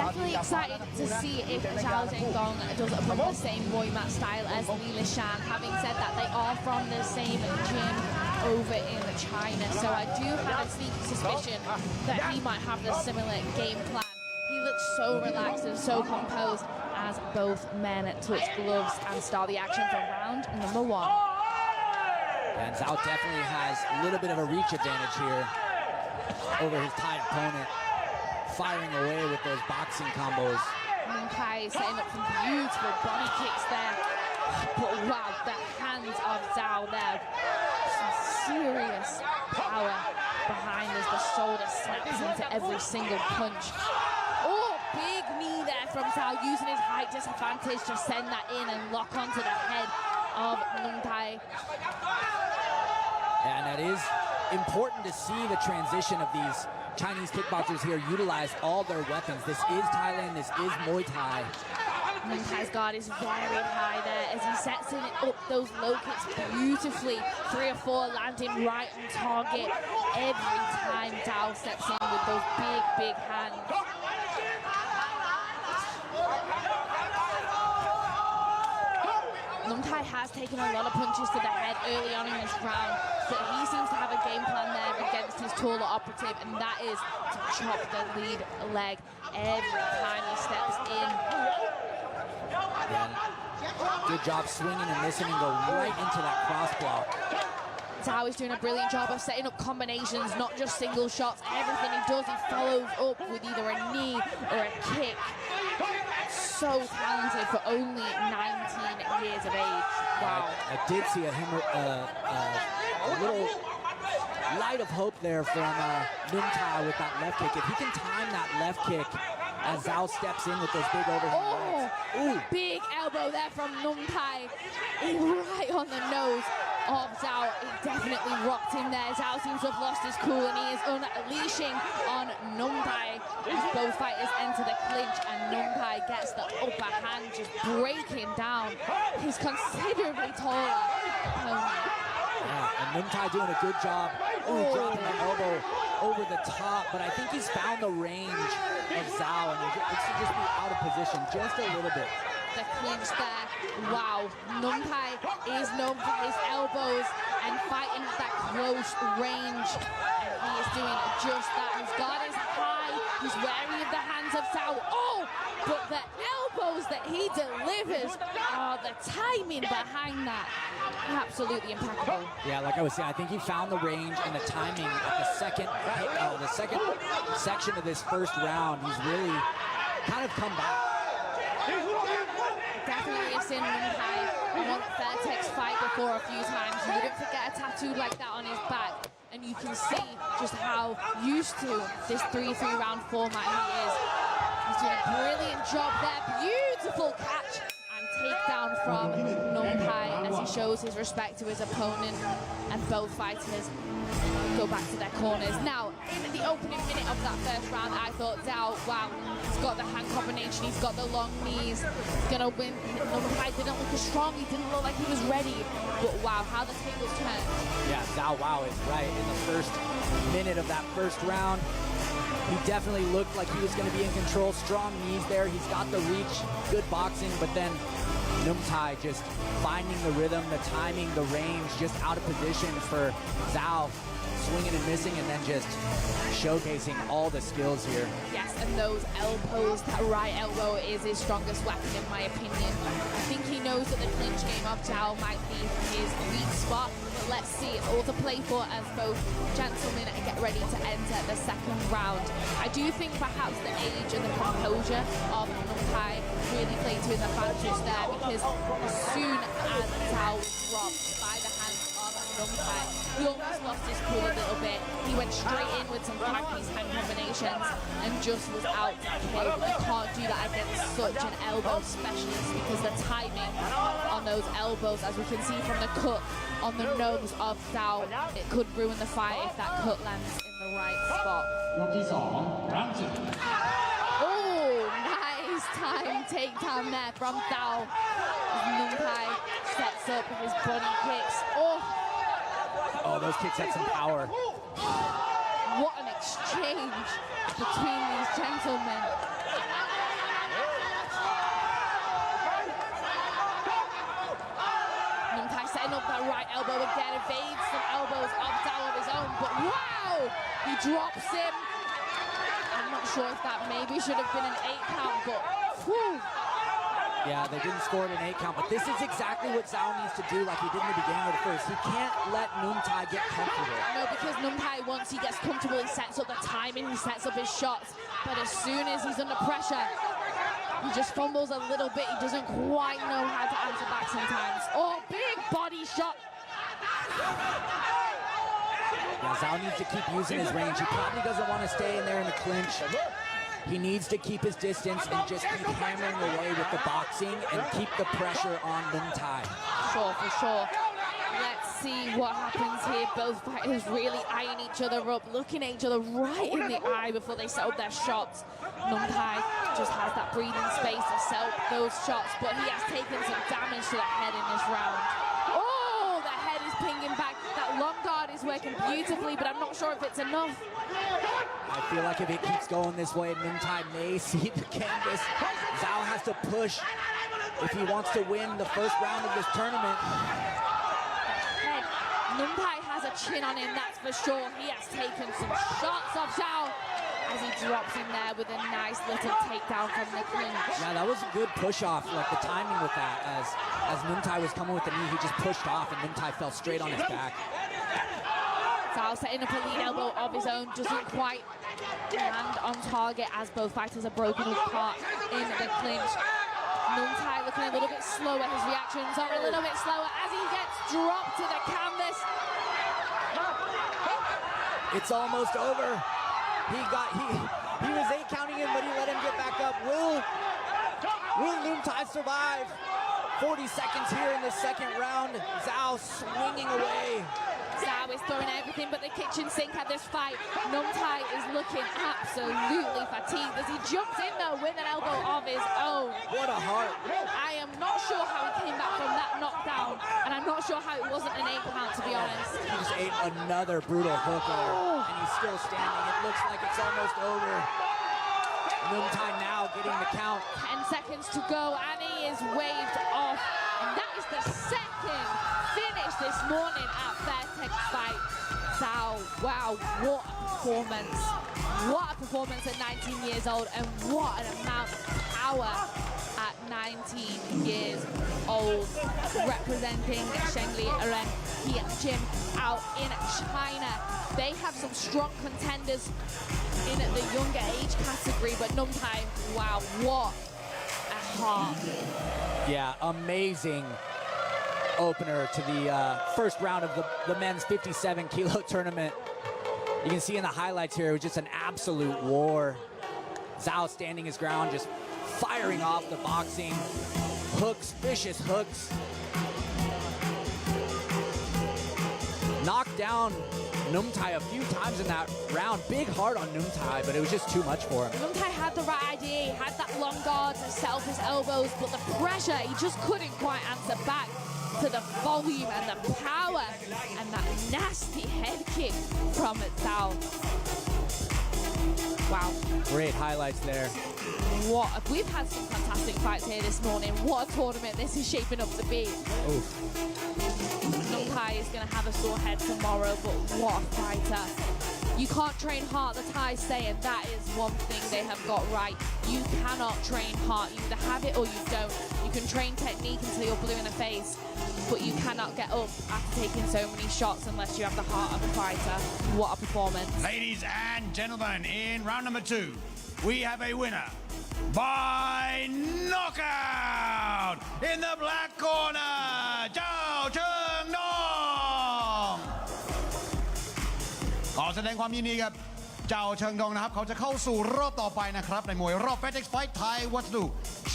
definitely excited to see if Zhao Zhengdong does bring the same Muay mat style as Shan, having said that they are from the same gym over in China. So I do have a sneaky suspicion that he might have the similar game plan. He looks so relaxed and so composed as both men touch gloves and start the action for round number 1. And Zhao definitely has a little bit of a reach advantage here over his Thai opponent, firing away with those boxing combos. Kai setting up some beautiful body kicks there. But wow, the hands of Zhao there. Some serious power behind as the shoulder slaps into every single punch. Oh, big knee there from Doeul, using his height disadvantage to send that in and lock onto the head of Notcheim. And that is important to see the transition of these Chinese kickboxers here utilize all their weapons. This is Thailand, this is Muay Thai. Notcheim's guard is very high there as he sets in up those low kicks beautifully. 3 or 4 landing right on target every time Doeul steps in with those big, big hands. Notcheim has taken a lot of punches to the head early on in this round, but he seems to have a game plan there against his taller operative, and that is to chop the lead leg every time he steps in. Yeah. Good job swinging and missing and go right into that cross block. Doeul is doing a brilliant job of setting up combinations, not just single shots. Everything he does, he follows up with either a knee or a kick. So talented for only 19 years of age. Wow. I did see a little light of hope there from Notcheim with that left kick. If he can time that left kick as Doeul steps in with those big overhand legs. Ooh. Big elbow there from Notcheim, right on the nose of Doeul. He definitely rocked him there. Doeul seems to have lost his cool and he is unleashing on Notcheim as both fighters enter the clinch and Notcheim gets the upper hand, just breaking down his considerably taller opponent. Yeah, and Notcheim doing a good job. Ooh, dropping the elbow over the top, but I think he's found the range of Doeul, and it's to just be out of position just a little bit. The clinch there, wow. Notcheim is known for his elbows and fighting at that close range, and he is doing just that. His guard is high, he's wary of the hands of Doeul. Oh, but the elbows that he delivers, the timing behind that, absolutely impeccable. Yeah, like I was saying, I think he found the range and the timing at the second section of this first round. He's really kind of come back. Definitely have seen Notcheim want Fairtex fight before a few times. You wouldn't forget a tattoo like that on his back, and you can see just how used to this 3-3 round format he is. He's doing a brilliant job there. Beautiful catch and takedown from Notcheim as he shows his respect to his opponent, and both fighters go back to their corners. Now, in the opening minute of that first round, I thought Doeul, wow, he's got the hand combination, he's got the long knees, he's gonna win. Notcheim didn't look as strong, he didn't look like he was ready, but wow, how the tables turned. Yeah, Doeul, wow, is right. In the first minute of that first round, he definitely looked like he was going to be in control. Strong knees there. He's got the reach, good boxing, but then Notcheim just finding the rhythm, the timing, the range, just out of position for Doeul, swinging and missing, and then just showcasing all the skills here. Yes, and those elbows, that right elbow is his strongest weapon in my opinion. I think he knows that the clinch game of Doeul might be his weak spot, but let's see, it's all to play for as both gentlemen get ready to enter the second round. I do think perhaps the age and the composure of Notcheim really played to his advantage there, because as soon as Doeul was dropped by the hands of Notcheim, he almost lost his cool a little bit. He went straight in with some five-piece hand combinations and just was out to kill. You can't do that against such an elbow specialist, because the timing on those elbows, as we can see from the cut on the nose of Doeul, it could ruin the fight if that cut lands in the right spot. Oh, nice time takedown there from Doeul. Notcheim sets up his body kicks. Oh, those kicks had some power. What an exchange between these gentlemen. Notcheim setting up that right elbow again, evades some elbows of Doeul of his own, but wow! He drops him. I'm not sure if that maybe should have been an 8 count, but whew. Yeah, they didn't score it an 8 count, but this is exactly what Doeul needs to do, like he did in the beginning of the first. He can't let Notcheim get comfortable. No, because Notcheim, once he gets comfortable, he sets up the timing, he sets up his shots. But as soon as he's under pressure, he just fumbles a little bit. He doesn't quite know how to answer back sometimes. Oh, big body shot. Yeah, Zhao needs to keep using his range. He probably doesn't want to stay in there in the clinch. He needs to keep his distance and just keep hammering away with the boxing and keep the pressure on Luntai. Sure, for sure. Let's see what happens here. Both fighters really eyeing each other up, looking at each other right in the eye before they set up their shots. Luntai just has that breathing space to set up those shots, but he has taken some damage to the head in this round. Oh, the head is pinging back. That long guard is working beautifully, but I'm not sure if it's enough. I feel like if it keeps going this way, Luntai may see the canvas. Zhao has to push if he wants to win the first round of this tournament. Luntai has a chin on him, that's for sure. He has taken some shots off Zhao as he drops in there with a nice little takedown from the clinch. Yeah, that was a good push-off, like the timing with that. As Luntai was coming with the knee, he just pushed off and Luntai fell straight on his back. Zhao setting up a lead elbow of his own, doesn't quite land on target as both fighters are broken apart in the clinch. Luntai looking a little bit slower, his reactions are a little bit slower as he gets dropped to the canvas. It's almost over. He was 8 counting him, but he let him get back up. Will Luntai survive? 40 seconds here in the second round. Zhao swinging away. Zhao is throwing everything but the kitchen sink at this fight. Luntai is looking absolutely fatigued as he jumps in though with an elbow of his own. What a heart. I am not sure how he came back from that knockdown, and I'm not sure how it wasn't an 8 count, to be honest. He just ate another brutal hook there, and he's still standing. It looks like it's almost over. Luntai now getting the count. 10 seconds to go, and he is waved off. And that is the second finish this morning at Fairtex fight. Zhao, wow, what a performance. What a performance at 19 years old, and what an amount of power at 19 years old. Representing Shengli Aren Gym out in China. They have some strong contenders in the younger age category, but Luntai, wow, what a heart. Yeah, amazing opener to the first round of the men's 57 kilo tournament. You can see in the highlights here, it was just an absolute war. Zhao standing his ground, just firing off the boxing. Hooks, vicious hooks. Knocked down Luntai a few times in that round. Big heart on Luntai, but it was just too much for him. Luntai had the right idea. He had that long guard to set up his elbows, but the pressure, he just couldn't quite answer back to the volume and the power and that nasty head kick from Zhao. Wow. Great highlights there. We've had some fantastic fights here this morning. What a tournament this is shaping up to be. Oof. Luntai is going to have a sore head tomorrow, but what a fighter. You can't train hard, the Thais say, and that is one thing they have got right. You cannot train hard. You either have it or you don't. You can train technique until you're blue in the face, but you cannot get up after taking so many shots unless you have the heart of a fighter. What a performance. Ladies and gentlemen, in round number 2, we have a winner by knockout in the black corner, Zhao Chengdong ขอแสดงความยินดีกับเจ้าเชิงดงนะครับเขาจะเข้าสู่รอบต่อไปนะครับในมวยรอบ Fairtex Fight Thai Wattadu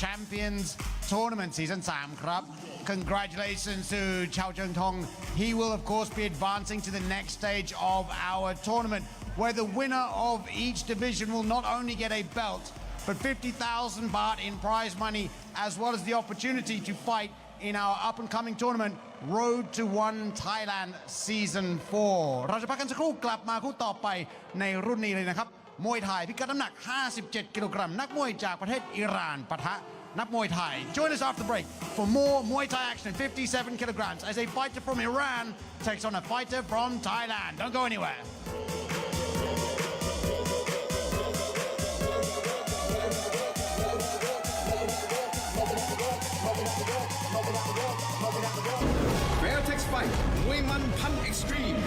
Champions Tournament Season 3 ครับ Congratulations to Chao Cheng Tong. He will of course be advancing to the next stage of our tournament where the winner of each division will not only get a belt but 50,000 baht in prize money as well as the opportunity to fight in our up-and-coming tournament Road to One Thailand Season 4 เราจะพักกันสักครู่กลับมาคู่ต่อไปในรุ่นนี้เลยนะครับมวยไทยพิกัดน้ำหนัก 57 กิโลกรัมนักมวยจากประเทศอิหร่านปะทะนักมวยไทย Join us after the break for more Muay Thai action at 57 kilograms as a fighter from Iran takes on a fighter from Thailand. Don't go anywhere. Fairtex Fight มวยมันพัน Extreme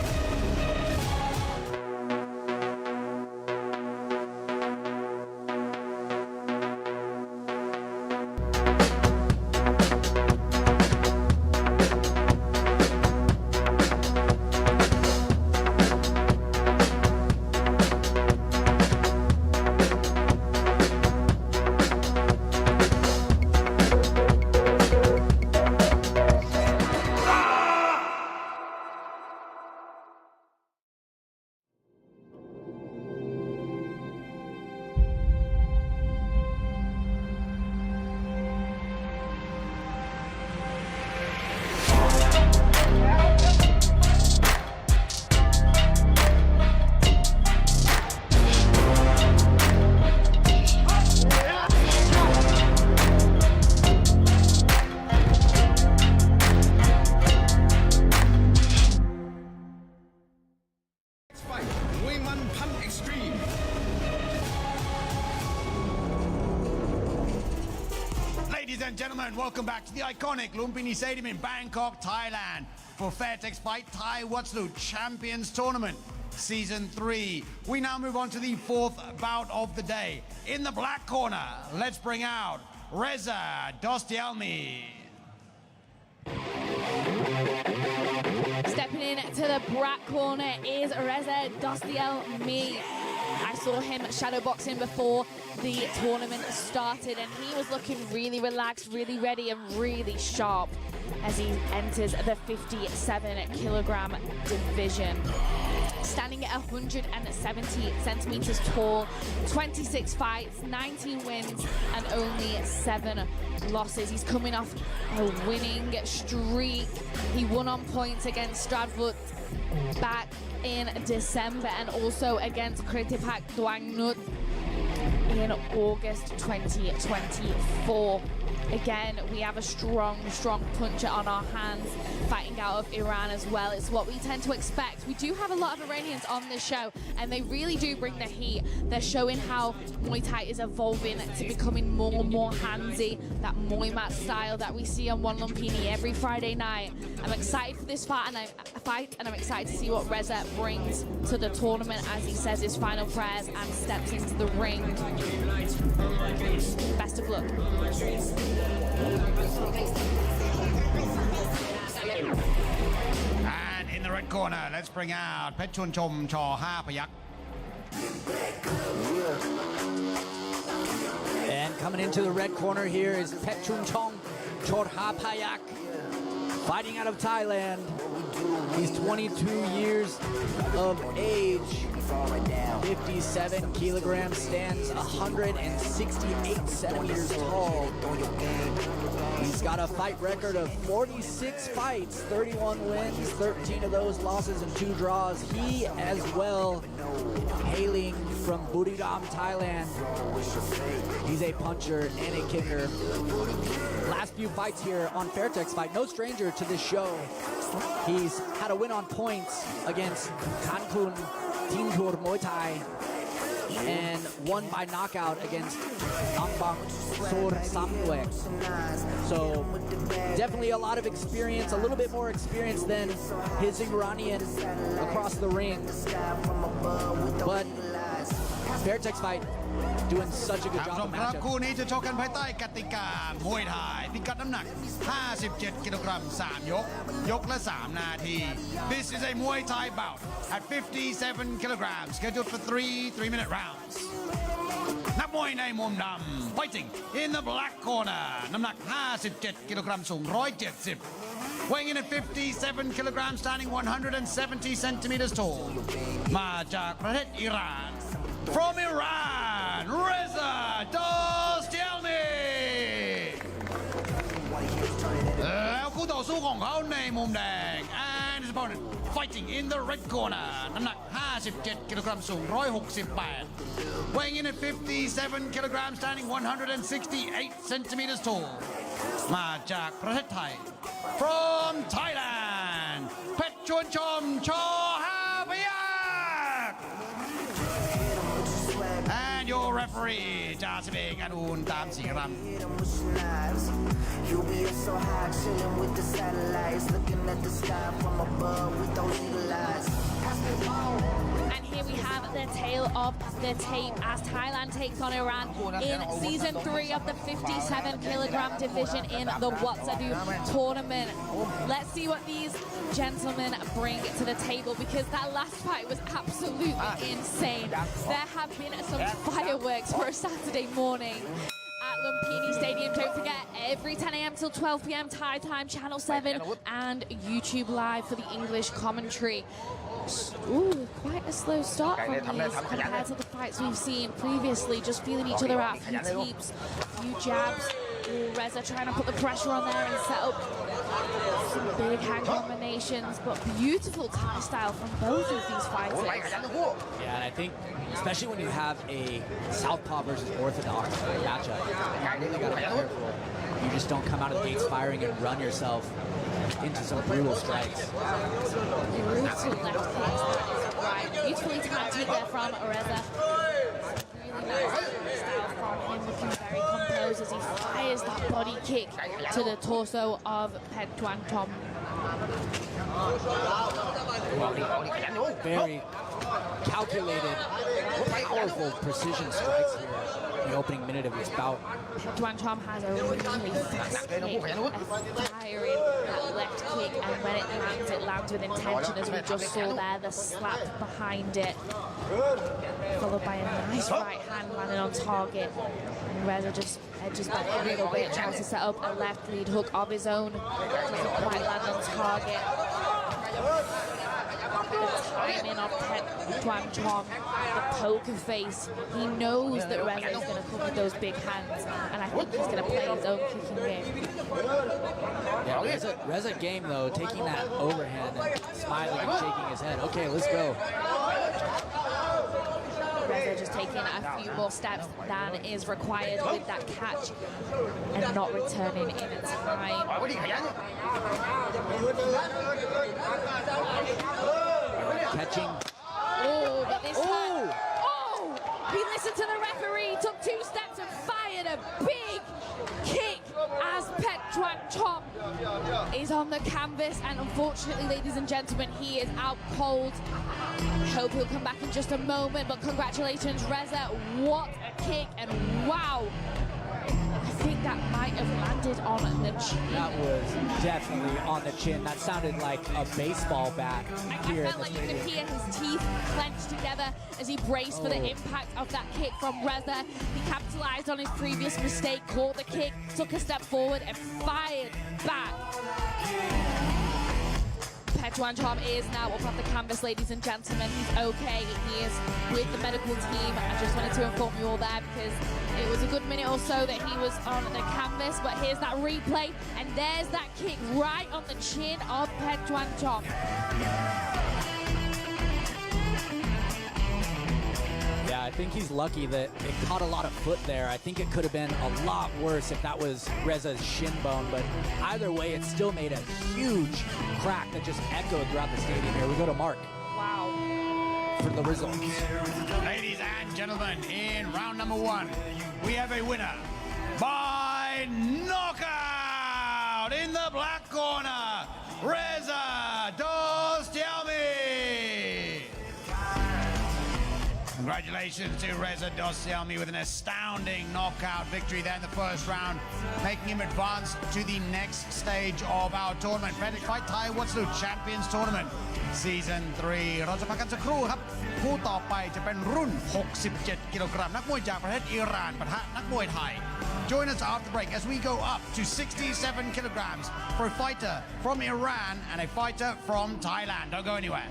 and gentlemen, welcome back to the iconic Lumpinee Stadium in Bangkok, Thailand for Fairtex Fight Thai Watsu Champions Tournament Season 3. We now move on to the fourth bout of the day. In the black corner, let's bring out Reza Dostielmi. Stepping in to the black corner is Reza Dostielmi. I saw him shadowboxing before the tournament started, and he was looking really relaxed, really ready, and really sharp as he enters the 57 kilogram division. Standing at 170 centimeters tall, 26 fights, 19 wins, and only 7 losses. He's coming off a winning streak. He won on points against Stradwood back in December, and also against Kritipak Dwangnut in August 2024. Again, we have a strong puncher on our hands, fighting out of Iran as well. It's what we tend to expect. We do have a lot of Iranians on this show, and they really do bring the heat. They're showing how Muay Thai is evolving to becoming more and more handsy, that Muay Mat style that we see on One Lumpinee every Friday night. I'm excited for this fight, and I'm excited to see what Reza brings to the tournament as he says his final prayers and steps into the ring. Best of luck. And in the red corner, let's bring out Pechun Chom Chaw Ha Payak. And coming into the red corner here is Pechun Chong Chodha Payak, fighting out of Thailand. He's 22 years of age, 57 kilograms, stands 168 centimeters tall. He's got a fight record of 46 fights, 31 wins, 13 of those losses, and 2 draws. He as well, hailing from Buriram, Thailand. He's a puncher and a kicker. Last few fights here on Fairtex Fight, no stranger to this show. He's had a win on points against Kankun Tintur Muay Thai and won by knockout against Angbang Sor Samwek. So definitely a lot of experience, a little bit more experience than his Iranian across the ring. But Fairtex Fight doing such a good job of ครับ matchup. คู่นี้จะชกกันภายใต้กติกามวยไทยพิกัดน้ำหนัก 57 กิโลกรัม 3 ยก ยกละ 3 นาที This is a Muay Thai bout at 57 kilograms, scheduled for 3-minute rounds. นักมวยในมุมดำ fighting in the black corner น้ำหนัก 57 กิโลกรัม สูง 170 weighing in at 57 kilograms, standing 170 centimeters tall มาจากประเทศอิหร่าน From Iran, Reza Dostielmi แล้วคู่ต่อสู้ของเขาในมุมแดง and his opponent fighting in the red corner น้ำหนัก 57 กิโลกรัม สูง 168 weighing in at 57 kilograms, standing 168 centimeters tall มาจากประเทศไทย From Thailand เพชรชวนชมชอฮาพยัคฆ์ And your referee จ่าสิบเอกอนุนตามศรีรัมย์ You be so high, chilling with the satellites, looking at the sky from above with those eagle eyes. And here we have the tail of the tape as Thailand takes on Iran in season 3 of the 57 kilogram division in the Watsadu tournament. Let's see what these gentlemen bring to the table, because that last fight was absolutely insane. There have been some fireworks for a Saturday morning at Lumpinee Stadium. Don't forget, every 10 a.m. till 12 p.m. Thai time, Channel 7 and YouTube Live for the English commentary. Ooh, quite a slow start from these compared to the fights we've seen previously. Just feeling each other out, few teeps, few jabs. Ooh, Reza trying to put the pressure on there and set up some big hand combinations, but beautiful Thai style from both of these fighters. Yeah, and I think, especially when you have a southpaw versus orthodox matchup, you really got to be careful. You just don't come out of the gates firing and run yourself into some brutal strikes. Brutal left kicks. Right, beautifully timed there from Reza. Really nice style from him, looking very composed. goes as he fires that body kick to the torso of Pet Tuan Tom. Very calculated, powerful precision strikes here in the opening minute of this bout. Tuan Chom has a really fast kick, a firing that left kick, and when it lands with intention, as we just saw there, the slap behind it, followed by a nice right hand landing on target. And Reza just edges back a little bit, tries to set up a left lead hook of his own, doesn't quite land on target. The timing of Pet Tuan Chom, the poker face, he knows that Reza is going to come with those big hands, and I think he's going to play his own kicking game. Yeah, Reza game though, taking that overhand and smiling and shaking his head. Okay, let's go. Reza just taking a few more steps than is required with that catch and not returning in time. Catching. Oh, but this time, oh, he listened to the referee, took 2 steps and fired a big kick as Pet Tuan Chom is on the canvas, and unfortunately, ladies and gentlemen, he is out cold. Hope he'll come back in just a moment, but congratulations, Reza. What a kick, and wow. I think that might have landed on the chin. That was definitely on the chin. That sounded like a baseball bat here. I felt like you could hear his teeth clenched together as he braced for the impact of that kick from Reza. He capitalized on his previous mistake, caught the kick, took a step forward and fired back. Pet Tuan Chom is now up on the canvas, ladies and gentlemen. He's okay. He is with the medical team. I just wanted to inform you all there because it was a good minute or so that he was on the canvas. But here's that replay, and there's that kick right on the chin of Pet Tuan Chom. Yeah, I think he's lucky that it caught a lot of foot there. I think it could have been a lot worse if that was Reza's shin bone, but either way, it still made a huge crack that just echoed throughout the stadium here. We go to Mark. Wow. For the results. Ladies and gentlemen, in round number 1, we have a winner by knockout in the black corner, Reza Doeul. Congratulations to Reza Doeul with an astounding knockout victory there in the first round, making him advance to the next stage of our tournament. Fairtex Fight Thai What's New Champions Tournament Season 3 เราจะพักกันสักครู่ครับคู่ต่อไปจะเป็นรุ่น 67 กิโลกรัมนักมวยจากประเทศอิหร่านปะทะนักมวยไทย Join us after the break as we go up to 67 kilograms for a fighter from Iran and a fighter from Thailand. Don't go anywhere.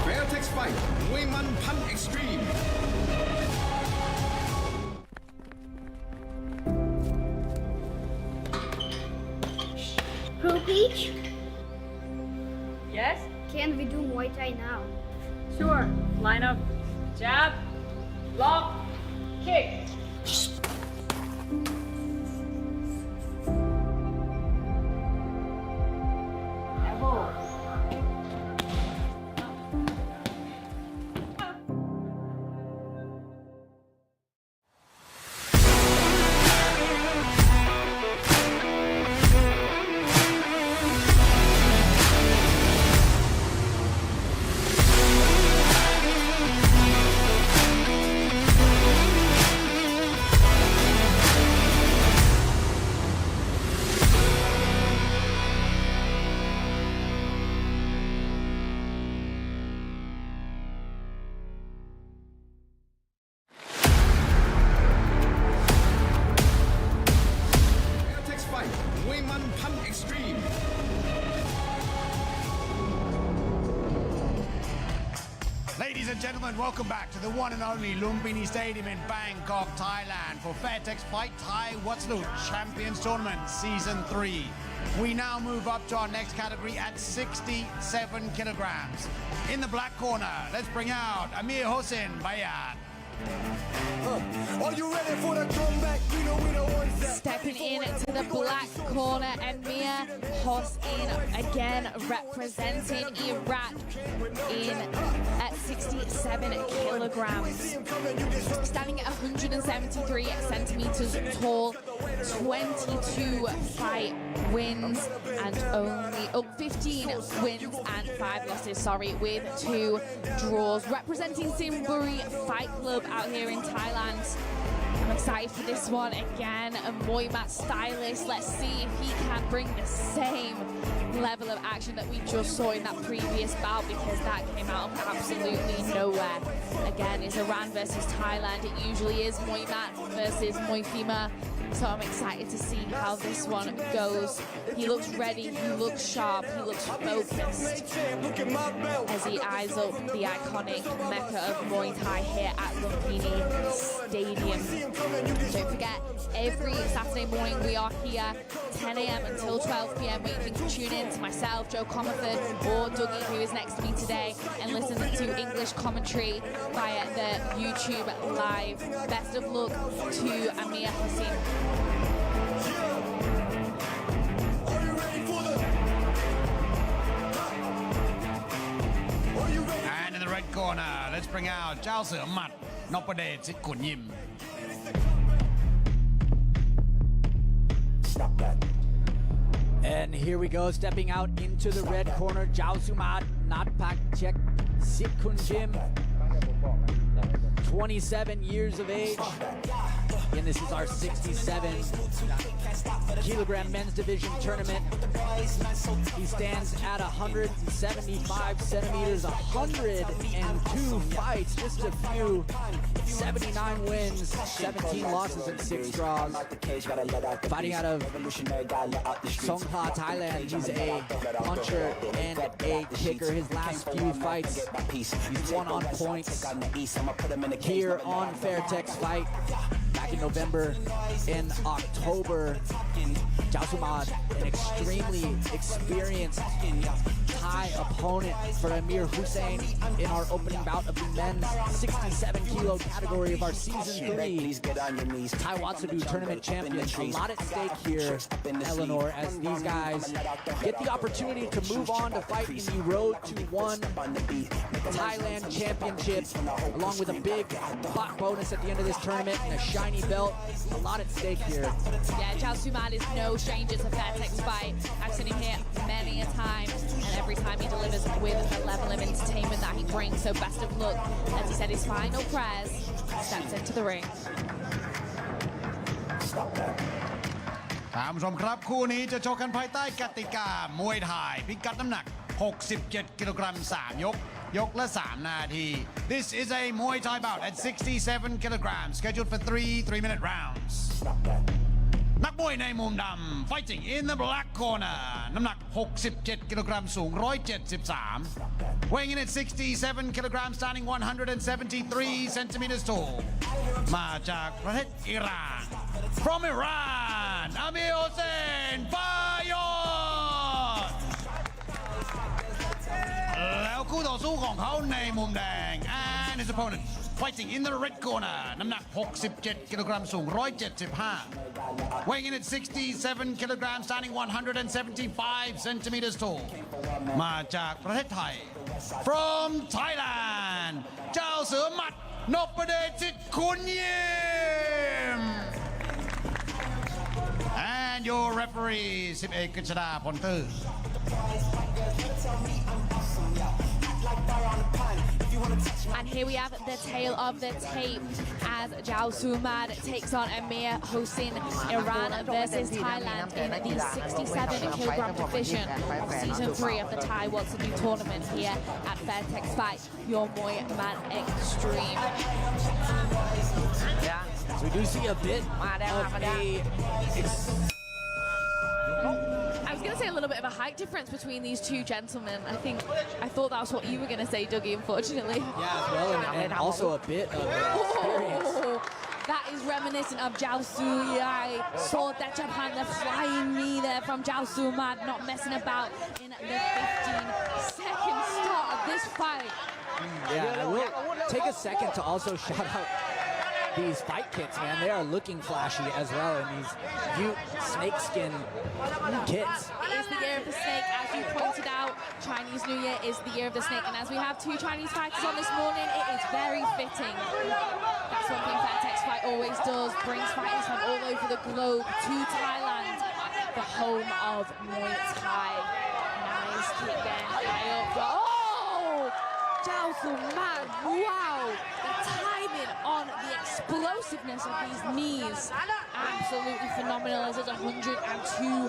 Fairtex Fight มวยมันพัน Extreme Pro Peach, Yes? can we do Muay Thai now? Sure. Line up. Jab. Block. Kick. Elbow. Fairtex Fight มวยมันพัน Extreme Ladies and gentlemen, welcome back to the one and only Lumpinee Stadium in Bangkok, Thailand for Fairtex Fight Thai What's New Champions Tournament Season 3. We now move up to our next category at 67 kilograms. In the black corner, let's bring out Amir Hossein Bayat. Are you ready for the comeback? We know one's that. Stepping into the black corner, Emir Hossein again representing Iraq at 67 kilograms. Standing at 173 centimeters tall, 22 fight wins and only 15 wins and 5 losses, sorry, with 2 draws. Representing Simburi Fight Club out here in Thailand. I'm excited for this one again. A Muay Mat stylist. Let's see if he can bring the same level of action that we just saw in that previous bout, because that came out of absolutely nowhere. Again, it's Iran versus Thailand. It usually is Muay Mat versus Muay Thima. So I'm excited to see how this one goes. He looks ready, he looks sharp, he looks focused as he eyes up the iconic mecca of Muay Thai here at Lumpinee Stadium. Don't forget, every Saturday morning we are here 10 a.m. until 12 p.m. where you can tune in to myself, Joe Comerford, or Dougie, who is next to me today, and listen to English commentary via the YouTube live. Best of luck to Amir Hossein. And in the red corner, let's bring out เจ้าเสือหมัดนพเดชสิทธิ์ขุนยิม And here we go, stepping out into the red corner, Jao Sumad, Natpak Chek Sitkun Jim, 27 years of age. And this is our 67 kilogram men's division tournament. He stands at 175 centimeters, 102 fights, just a few, 79 wins, 17 losses, and 6 draws. Fighting out of Chong, Thailand. He's a puncher and a kicker. His last few fights, he's won on points here on Fairtex Fight. Back in November, in October, Jao Sumad, an extremely experienced Thai opponent for Amir Hossein in our opening bout of the men's 67 kilo category of our season 3 Thai Watsadu tournament champion. A lot at stake here, Eleanor, as these guys get the opportunity to move on to fight in the Road to One Thailand Championship, along with a big pot bonus at the end of this tournament and a shiny belt. A lot at stake here. Yeah, Jao Sumad is no stranger to Fairtex Fight. I've seen him here many a time, and every time he delivers with the level of entertainment that he brings. So best of luck. As he said his final prayers, steps into the ring. ท่านผู้ชมครับคู่นี้จะชกกันภายใต้กติกามวยไทยพิกัดน้ำหนัก 67 กิโลกรัม 3 ยก ยกละ 3 นาที This is a Muay Thai bout at 67 kilograms scheduled for 3 3-minute rounds นักมวยในมุมดำ fighting in the black corner น้ำหนัก 67 กิโลกรัม สูง 173 weighing in at 67 kilograms, standing 173 centimeters tall มาจากประเทศอิหร่าน from Iran Amir Hossein Fayon แล้วคู่ต่อสู้ของเขาในมุมแดง and his opponent fighting in the red corner น้ำหนัก 67 กิโลกรัม สูง 175 weighing in at 67 kilograms, standing 175 centimeters tall มาจากประเทศไทย from Thailand เจ้าเสือหมัดนพเดชสิทธิ์ขุนยิม and your referee 11 กฤษฎาพลตื้อ And here we have the tail of the tape as Jao Sumad takes on Amir Hossein, Iran versus Thailand in the 67 kilogram division of season 3 of the Thai Watsadu tournament here at Fairtex Fight, your Muay Mat Extreme. So we do see a bit of I was going to say a little bit of a height difference between these two gentlemen. I thought that was what you were going to say, Dougie, unfortunately. Yeah, as well, and also a bit of experience. Oh, that is reminiscent of Jao Suyai. Saw that Japan, the flying knee there from Jao Sumad, not messing about in the 15-second start of this fight. Yeah, I will take a second to also shout out these fight kits, man. They are looking flashy as well in these cute snakeskin kits. It is the year of the snake, as you pointed out. Chinese New Year is the year of the snake, and as we have two Chinese fighters on this morning, it is very fitting. That's one thing Fairtex Fight always does, brings fighters from all over the globe to Thailand, the home of Muay Thai. Nice kick there, high up. Oh! Jiao Man, wow! The timing on the explosiveness of these knees, absolutely phenomenal. As 102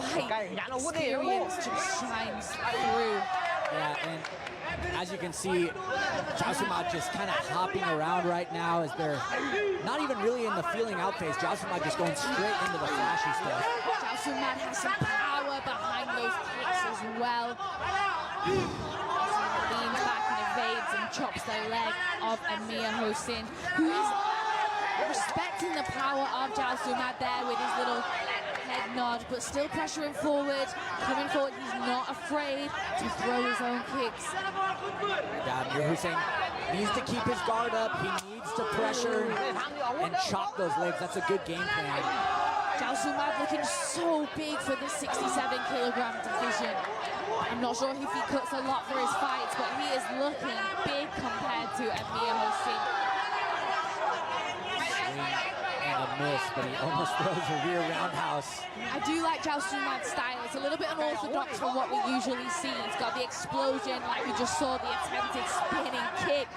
fight experience just shines through. Yeah, and as you can see, Jiao just kind of hopping around right now as they're not even really in the feeling out phase. Jiao just going straight into the flashy stuff. Jiao has some power behind those kicks as well. Leans back and evades and chops the leg of Amir Hossein, who is respecting the power of Jiao there with his little head nod, but still pressuring forward, coming forward. He's not afraid to throw his own kicks. Yeah, Amir Hossein needs to keep his guard up. He needs to pressure and chop those legs. That's a good game plan. Jiao looking so big for the 67-kilogram division. I'm not sure if he cuts a lot for his fights, but he is looking big compared to Amir Hossein. And a miss, but he almost throws a rear roundhouse. I do like Jiao Sumad's style. It's a little bit unorthodox from what we usually see. He's got the explosion, like we just saw, the attempted spinning kick.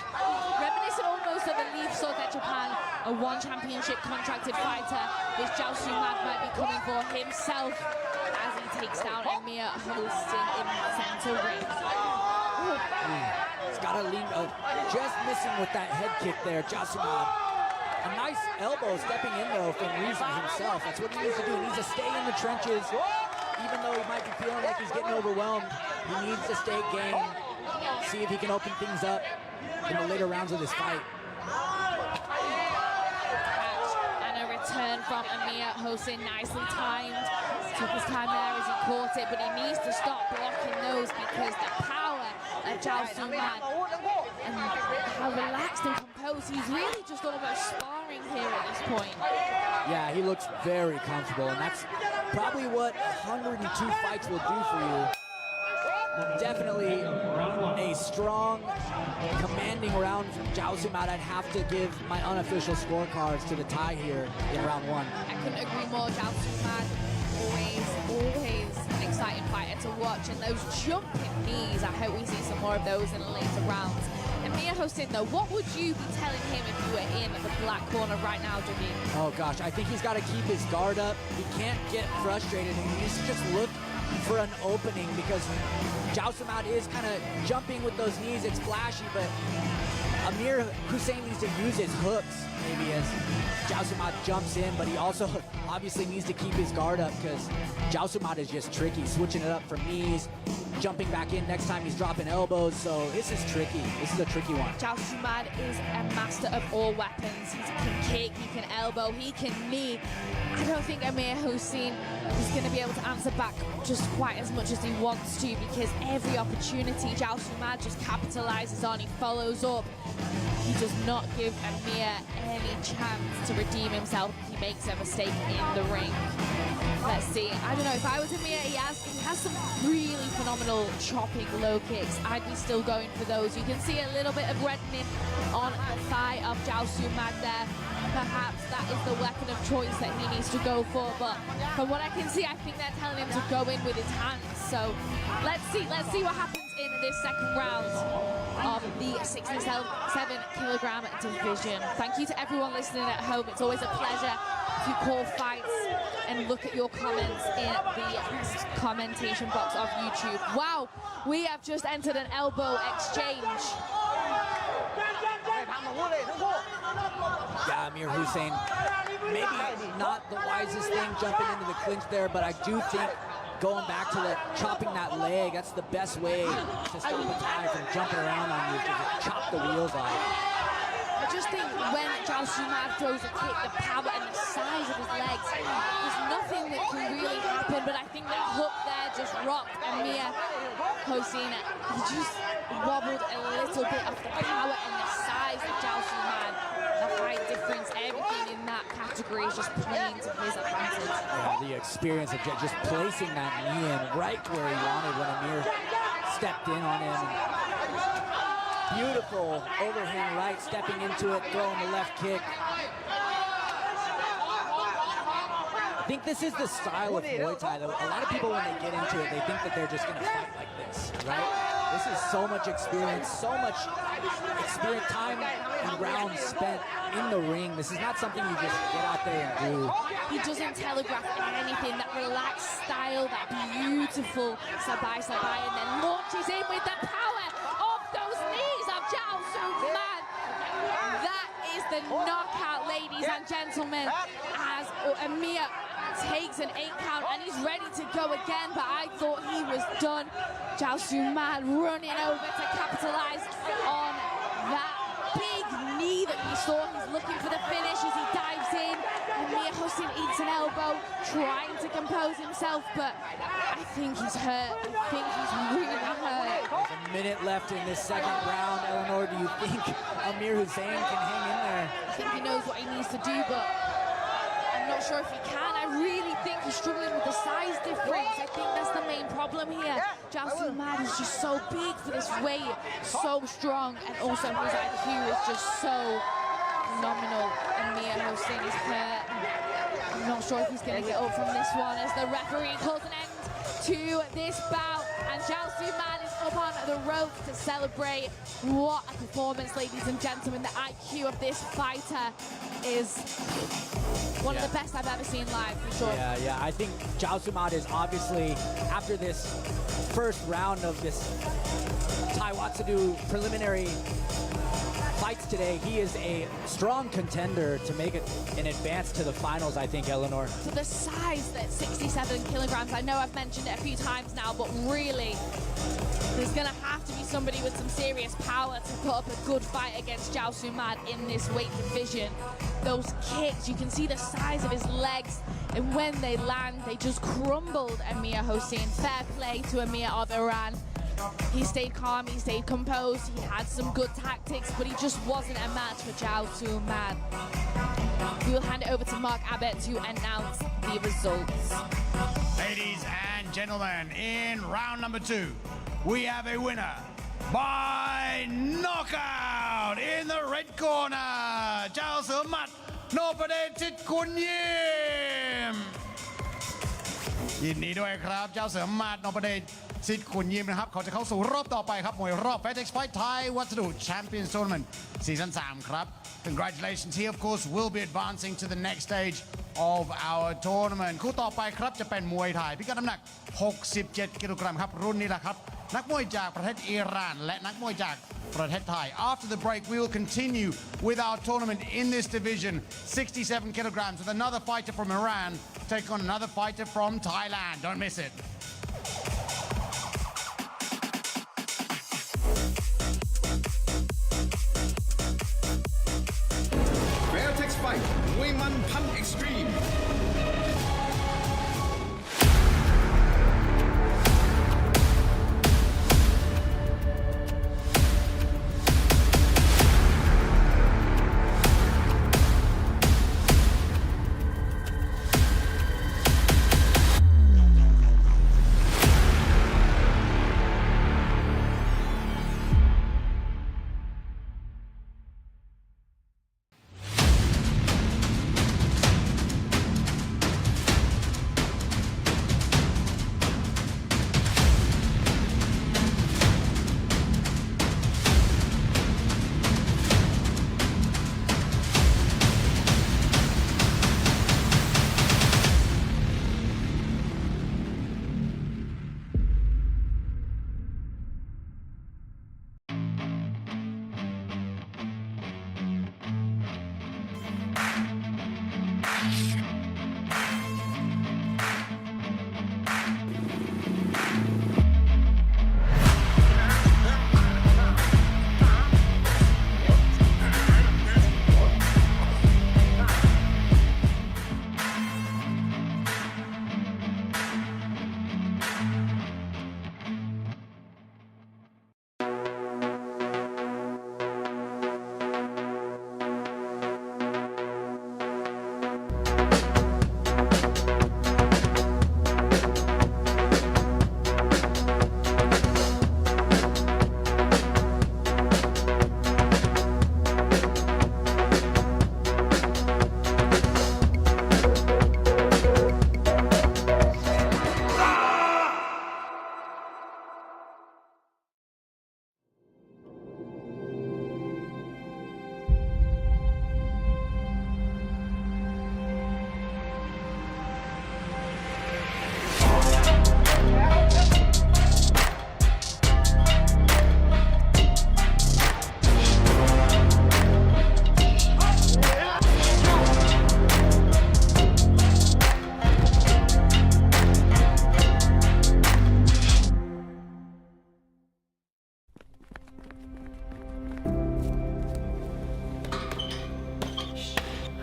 Reminiscent almost of the Leaf Soka Japan, a one championship contracted fighter. This Jiao Sumad might be coming for himself as he takes down Amir Hossein in the center ring. He's got to lean, just missing with that head kick there, Jiao Sumad. A nice elbow stepping in though from Reason himself. That's what he needs to do. He needs to stay in the trenches. Even though he might be feeling like he's getting overwhelmed, he needs to stay game. See if he can open things up in the later rounds of this fight. And a return from Amir Hossein, nicely timed. Took his time there as he caught it, but he needs to stop blocking those because the power of Jiao Sumad and how relaxed and composed. He's really just almost sparring here at this point. Yeah, he looks very comfortable, and that's probably what 102 fights will do for you. Definitely a strong, commanding round from Jiao Sumad. I'd have to give my unofficial scorecards to the tie here in round one. I couldn't agree more. Jiao Sumad, always an exciting fighter to watch, and those jumping knees, I hope we see some more of those in the later rounds. Amir Hossein, though, what would you be telling him if you were in the black corner right now, Dougie? Oh gosh, I think he's got to keep his guard up. He can't get frustrated, and he needs to just look for an opening because Jiao Sumad is kind of jumping with those knees. It's flashy, but Amir Hossein needs to use his hooks maybe as Jiao Sumad jumps in, but he also obviously needs to keep his guard up because Jiao Sumad is just tricky, switching it up from knees, jumping back in. Next time he's dropping elbows, so this is tricky. This is a tricky one. Jiao Sumad is a master of all weapons. He can kick, he can elbow, he can knee. I don't think Amir Hossein is going to be able to answer back just quite as much as he wants to because every opportunity Jiao Sumad just capitalizes on, he follows up. He does not give Amir any chance to redeem himself if he makes a mistake in the ring. Let's see. I don't know, if I was Amir, he has some really phenomenal chopping low kicks. I'd be still going for those. You can see a little bit of reddening on the thigh of Jiao Sumad there. Perhaps that is the weapon of choice that he needs to go for, but from what I can see, I think they're telling him to go in with his hands. So let's see what happens in this second round of the 67-kilogram division. Thank you to everyone listening at home. It's always a pleasure to call fights and look at your comments in the commentation box of YouTube. Wow, we have just entered an elbow exchange. Yeah, Amir Hossein, maybe not the wisest thing jumping into the clinch there, but I do think going back to chopping that leg, that's the best way to stop a guy from jumping around on you, to chop the wheels off. I just think when Jiao Sumad throws a kick, the power and the size of his legs, there's nothing that can really happen, but I think that hook there just rocked Amir Hossein. He just wobbled a little bit of the power and the size degree is just playing to his advantage. Yeah, the experience of just placing that knee in right where he wanted when Amir stepped in on him. Beautiful overhand right, stepping into it, throwing the left kick. I think this is the style of Muay Thai, though. A lot of people, when they get into it, they think that they're just going to fight like this, right? This is so much experience, time and rounds spent in the ring. This is not something you just get out there and do. He doesn't telegraph anything, that relaxed style, that beautiful Sabber, and then launches in with the power of those knees of Jiao Su-man. That is the knockout, ladies and gentlemen, as Amir takes an 8 count and he's ready to go again, but I thought he was done. Jiao Su-man running over to capitalize on that big knee that we saw. He's looking for the finish as he dives in. Amir Hossein eats an elbow, trying to compose himself, but I think he's hurt. I think he's really hurt. There's a minute left in this second round. Eleanor, do you think Amir Hossein can hang in there? I think he knows what he needs to do, but I'm not sure if he can. I really think he's struggling with the size difference. I think that's the main problem here. Jiao Su-man is just so big for this weight, so strong, and also his IQ is just so phenomenal. Amir Hossein is hurt. I'm not sure if he's going to get up from this one as the referee calls an end to this bout, and Jiao Su-man is up on the rope to celebrate. What a performance, ladies and gentlemen. The IQ of this fighter is one of the best I've ever seen live, for sure. Yeah, I think Jiao Su-man is obviously, after this first round of this Tai Watsadu preliminary fights today, he is a strong contender to make an advance to the finals, I think, Eleanor. So the size, that 67 kilograms, I know I've mentioned it a few times now, but really, there's going to have to be somebody with some serious power to put up a good fight against Jiao Su-man in this weight division. Those kicks, you can see the size of his legs, and when they land, they just crumbled Amir Hossein. Fair play to Amir of Iran. He stayed calm, he stayed composed, he had some good tactics, but he just wasn't a match for Jiao Su-man. We will hand it over to Mark Abbott to announce the results. Ladies and gentlemen, in round number 2, we have a winner by knockout in the red corner, Jiao Su-man, Nopade Chitkunyin. ยินดีด้วยครับเจ้าเสือมาดนพเดชสิทธิ์ขุนยิมนะครับเขาจะเข้าสู่รอบต่อไปครับมวยรอบ Fairtex Fight Thai วัสดุ Champions Tournament Season 3 ครับ Congratulations, he of course will be advancing to the next stage of our tournament คู่ต่อไปครับจะเป็นมวยไทยพิกัดน้ำหนัก67กิโลกรัมครับรุ่นนี้แหละครับนักมวยจากประเทศอิหร่านและนักมวยจากประเทศไทย After the break we will continue with our tournament in this division 67 kilograms with another fighter from Iran take on another fighter from Thailand. Don't miss it. Fairtex Fight มวยมันพัน Extreme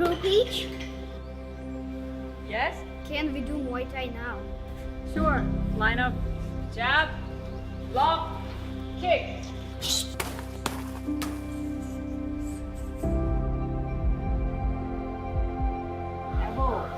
Uncle Peach, Yes? can we do Muay Thai now? Sure. Line up. Jab. Block. Kick. Elbow.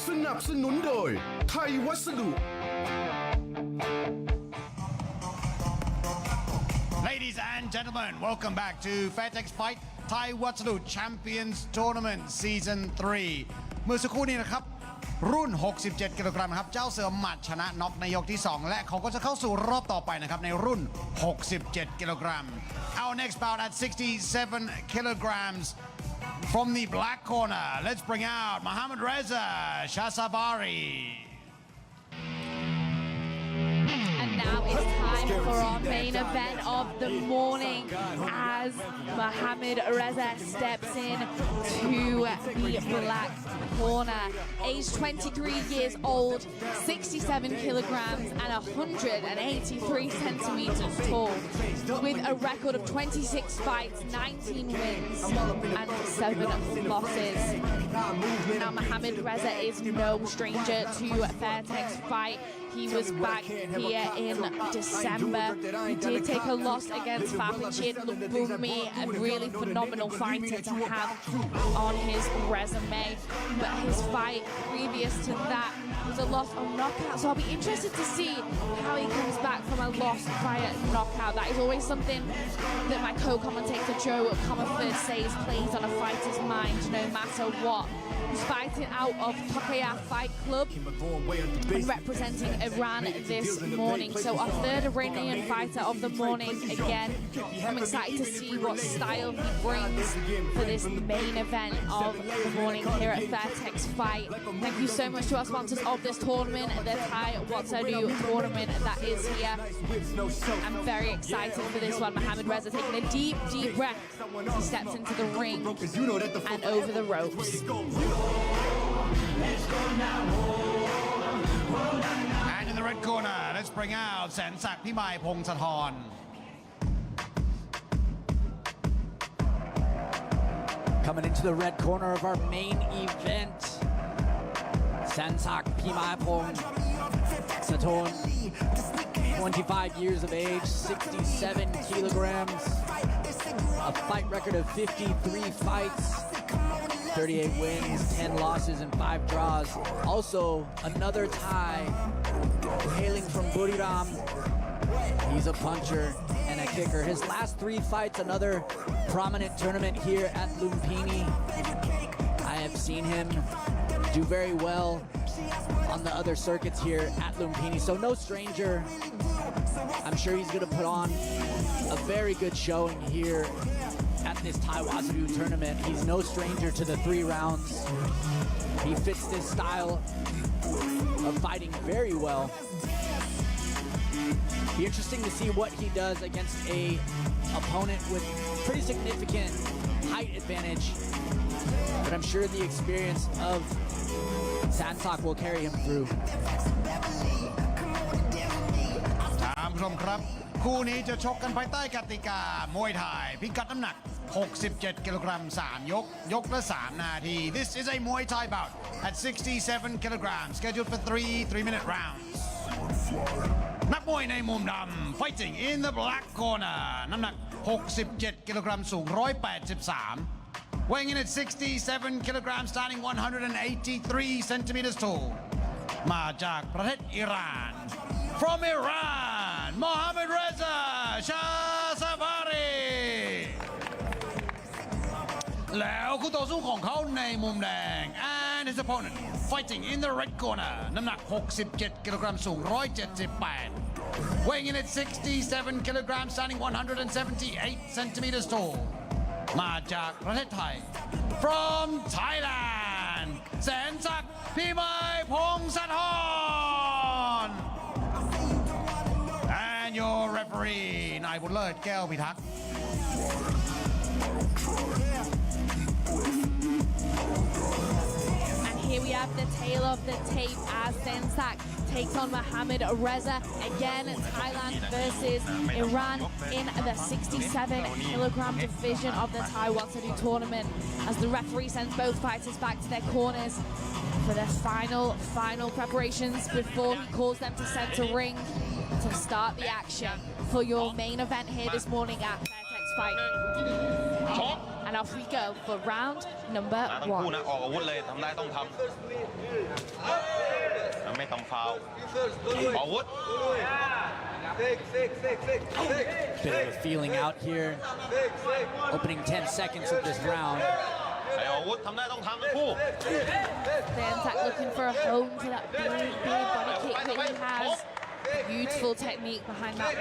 สนับสนุนโดยไทยวัสดุ Ladies and gentlemen, welcome back to Fairtex Fight Thai Watsadu Champions Tournament Season 3 เมื่อสักครู่นี้นะครับ รุ่น 67 กิโลกรัมครับ เจ้าเสือหมัดชนะน็อกในยกที่ 2 และเขาก็จะเข้าสู่รอบต่อไปนะครับในรุ่น 67 กิโลกรัม Our next bout at 67 kilograms from the black corner. Let's bring out Mohammad Reza Shavari. And now it's time for our main event of the morning as Mohammad Reza steps in to the black corner. Aged 23 years old, 67 kilograms and 183 centimeters tall. With a record of 26 fights, 19 wins and 7 losses. Now Mohammad Reza is no stranger to Fairtex Fight. He was back here in December. He did take a loss against Fairtex Lumpinee, a really phenomenal fighter to have on his resume. But his fight previous to that was a loss on knockout. So I'll be interested to see how he comes back from a loss via knockout. That is always something that my co-commentator Joe Comerford says plays on a fighter's mind no matter what. He's fighting out of Toak Fight Club and representing Iran this morning. So our third Iranian fighter of the morning again. I'm excited to see what style he brings for this main event of the morning here at Fairtex Fight. Thank you so much to our sponsors of this tournament, the Thai Watsadu tournament that is here. I'm very excited for this one. Mohammad Reza taking a deep, deep breath as he steps into the ring and over the ropes. And in the red corner, let's bring out แสนศักดิ์พิมายพงศธร Coming into the red corner of our main event, Sansak Pimapong Satorn, 25 years of age, 67 kilograms, a fight record of 53 fights, 38 wins, 10 losses, and 5 draws. Also, another Thai hailing from Buriram. He's a puncher and a kicker. His last 3 fights, another prominent tournament here at Lumpinee. I have seen him do very well on the other circuits here at Lumpinee, so no stranger. I'm sure he's going to put on a very good showing here at this Thai Watsadu tournament. He's no stranger to the 3 rounds. He fits this style of fighting very well. Be interesting to see what he does against a opponent with pretty significant height advantage. But I'm sure the experience of Sansak will carry him through. ท่านผู้ชมครับคู่นี้จะชกกันภายใต้กติกามวยไทยพิกัดน้ำหนัก 67 กิโลกรัม 3 ยกละ 3 นาที This is a Muay Thai bout at 67 kilograms scheduled for 3-minute rounds นักมวยในมุมดำ fighting in the black corner น้ำหนัก 67 กิโลกรัมสูง 183 weighing in at 67 kilograms standing 183 centimeters tall มาจากประเทศอิหร่าน from Iran Mohammad Reza Shavari แล้วคู่ต่อสู้ของเขาในมุมแดง and And his opponent fighting in the red corner น้ำหนัก 67 กิโลกรัมสูง 178 weighing in at 67 kilograms standing 178 centimeters tall มาจากประเทศไทย from Thailand แสนศักดิ์พิมายพงศธร and your referee นายบุญเลิศแก้วพิทักษ์ Here we have the tail of the tape as Sensak takes on Mohammad Reza. Again, Thailand versus Iran in the 67-kilogram division of the Thai Watsadu tournament. As the referee sends both fighters back to their corners for their final preparations before he calls them to center ring to start the action for your main event here this morning at Fairtex Fight. And off we go for round number 1. ออกอาวุธเลยทำได้ต้องทำไม่ทำฟาวล์อาวุธ Bit of a feeling out here. Opening 10 seconds of this round. อาวุธทำได้ต้องทำทั้งคู่ Sensak looking for a home to that big body kick that he has. Beautiful technique behind that.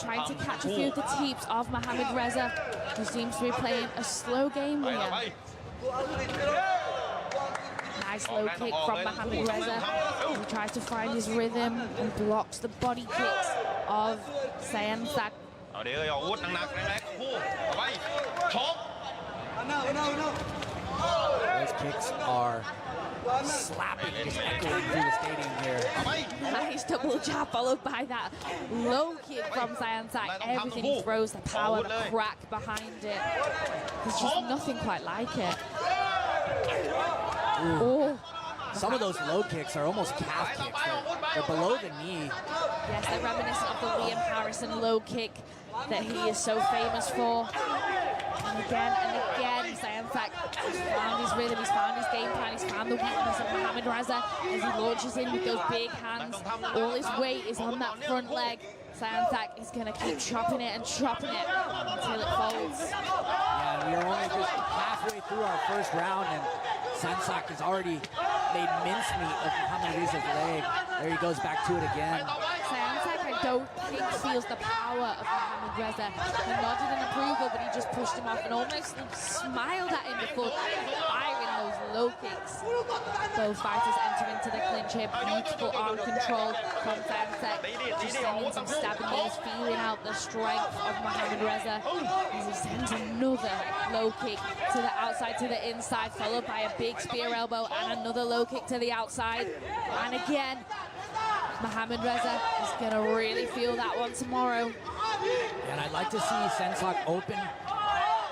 Trying to catch a few of the teeps of Mohammad Reza, who seems to be playing a slow game here. Nice low kick from Mohammad Reza. He tries to find his rhythm and blocks the body kicks of Sensak. Those kicks are slapping, just echoing through the stadium here. Nice double jab followed by that low kick from Sensak. Everything he throws, the power, the crack behind it. There's just nothing quite like it. Oh. Some of those low kicks are almost calf kicks. They're below the knee. Yes, they're reminiscent of the Liam Harrison low kick that he is so famous for. And again, Sensak has found his rhythm, he's found his game plan, he's found the weakness of Mohammad Reza as he launches in with those big hands. All his weight is on that front leg. Sensak is going to keep chopping it until it folds. Yeah, we are only just halfway through our first round, and Sensak has already made mincemeat of Mohammad Reza's leg. There he goes back to it again. Sensak, I don't think feels the power of Mohammad Reza. He nodded in approval, but he just pushed him off and almost smiled at him before firing those low kicks. Both fighters enter into the clinch here. Beautiful arm control from Sensak. Just sending some stabbing knees, feeling out the strength of Mohammad Reza as he sends another low kick to the outside, to the inside, followed by a big spear elbow and another low kick to the outside. And again, Mohammad Reza is going to really feel that one tomorrow. And I'd like to see Sensak open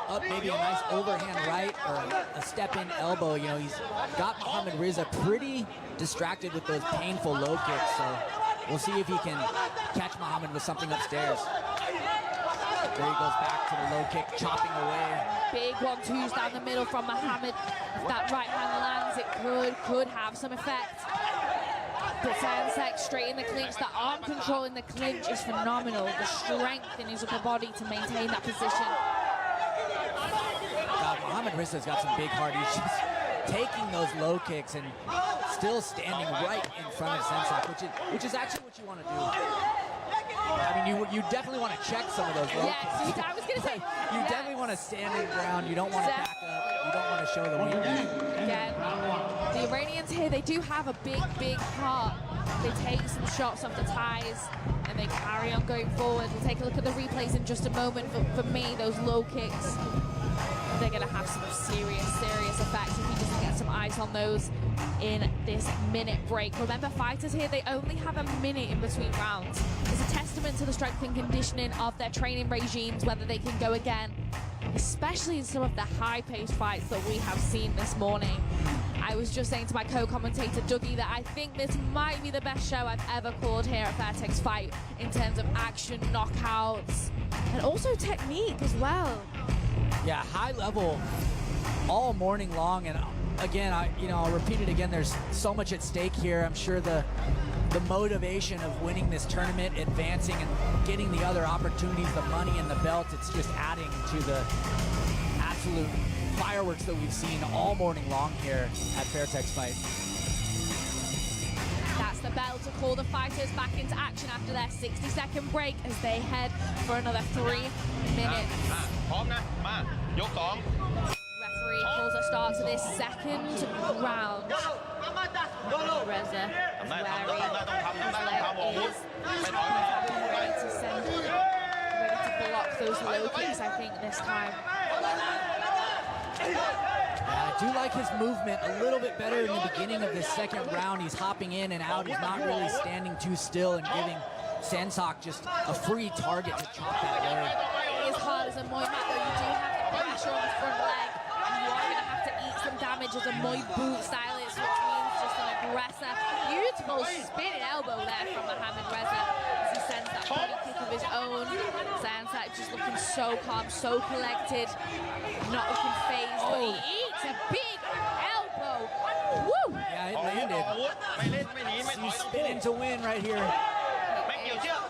up maybe a nice overhand right or a step-in elbow. You know, he's got Mohammad Reza pretty distracted with those painful low kicks. So we'll see if he can catch Mohammad with something upstairs. There he goes back to the low kick, chopping away. Big 1-2s down the middle from Mohammad. If that right hand lands, it could have some effect. But Sensak straight in the clinch. The arm control in the clinch is phenomenal. The strength in his upper body to maintain that position. God, Mohammad Reza's got some big heart. He's just taking those low kicks and still standing right in front of Sensak, which is actually what you want to do. I mean, you definitely want to check some of those low kicks. Yes, I was going to say. You definitely want to stand your ground. You don't want to back up. You don't want to show the weakness. Again, the Iranians here, they do have a big heart. They take some shots off the ties and they carry on going forward. We'll take a look at the replays in just a moment. But for me, those low kicks, they're going to have some serious effects if he doesn't get some ice on those in this minute break. Remember, fighters here, they only have a minute in between rounds. It's a testament to the strength and conditioning of their training regimes, whether they can go again, especially in some of the high-paced fights that we have seen this morning. I was just saying to my co-commentator Dougie that I think this might be the best show I've ever called here at Fairtex Fight in terms of action, knockouts, and also technique as well. Yeah, high level all morning long, and again, I'll repeat it again. There's so much at stake here. I'm sure the motivation of winning this tournament, advancing, and getting the other opportunities, the money and the belt, it's just adding to the absolute fireworks that we've seen all morning long here at Fairtex Fight. That's the bell to call the fighters back into action after their 60-second break as they head for another 3 minutes. พร้อมนะ มา ยก 2 Referee calls a start to this second round. Reza ทำได้ Shavari ต้องทำออกอาวุธ ไม่ถอย ready to send, ready to block those low kicks, I think, this time. I do like his movement a little bit better in the beginning of this second round. He's hopping in and out. He's not really standing too still and giving Sansak just a free target to chop that leg. It is hard as a Muay mat, though. You do have the pressure on the front leg, and you are going to have to eat some damage as a Muay boot stylist, which means just an aggressor. Beautiful spinning elbow there from Mohamed Reza as he sends that body kick of his own. Sansak just looking so calm, so collected, not looking phased, but he eats a big elbow. Woo! Yeah, it ออก landed. อาวุธ ไม่เล่น ไม่หนี ไม่ถอย He's ต้อง spinning to win right here.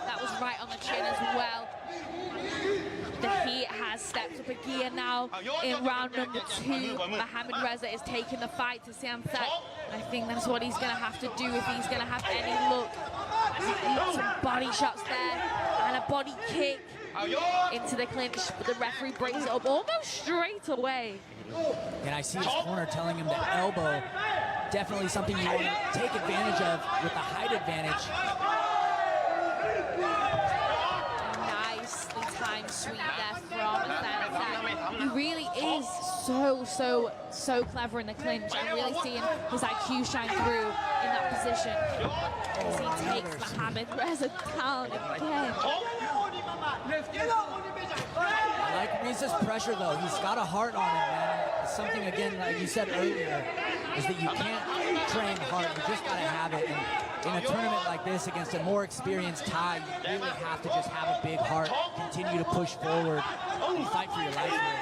That was right on the chin as well. The heat has stepped up a gear now in round number 2. Mohamed Reza is taking the fight to Sansak. I think that's what he's going to have to do if he's going to have any luck. Some body shots there and a body kick into the clinch, but the referee brings it up almost straight away. And I see his corner telling him that elbow, definitely something you want to take advantage of with the height advantage. Nicely timed sweep there from Sansak. He really is so clever in the clinch. I'm really seeing his IQ shine through in that position as he takes Mohamed Reza down again. I like Reza's pressure though. He's got a heart on him, man. It's something again, like you said earlier, is that you can't train hard. You just gotta have it. And in a tournament like this against a more experienced Thai, you really have to just have a big heart, continue to push forward, and fight for your life here.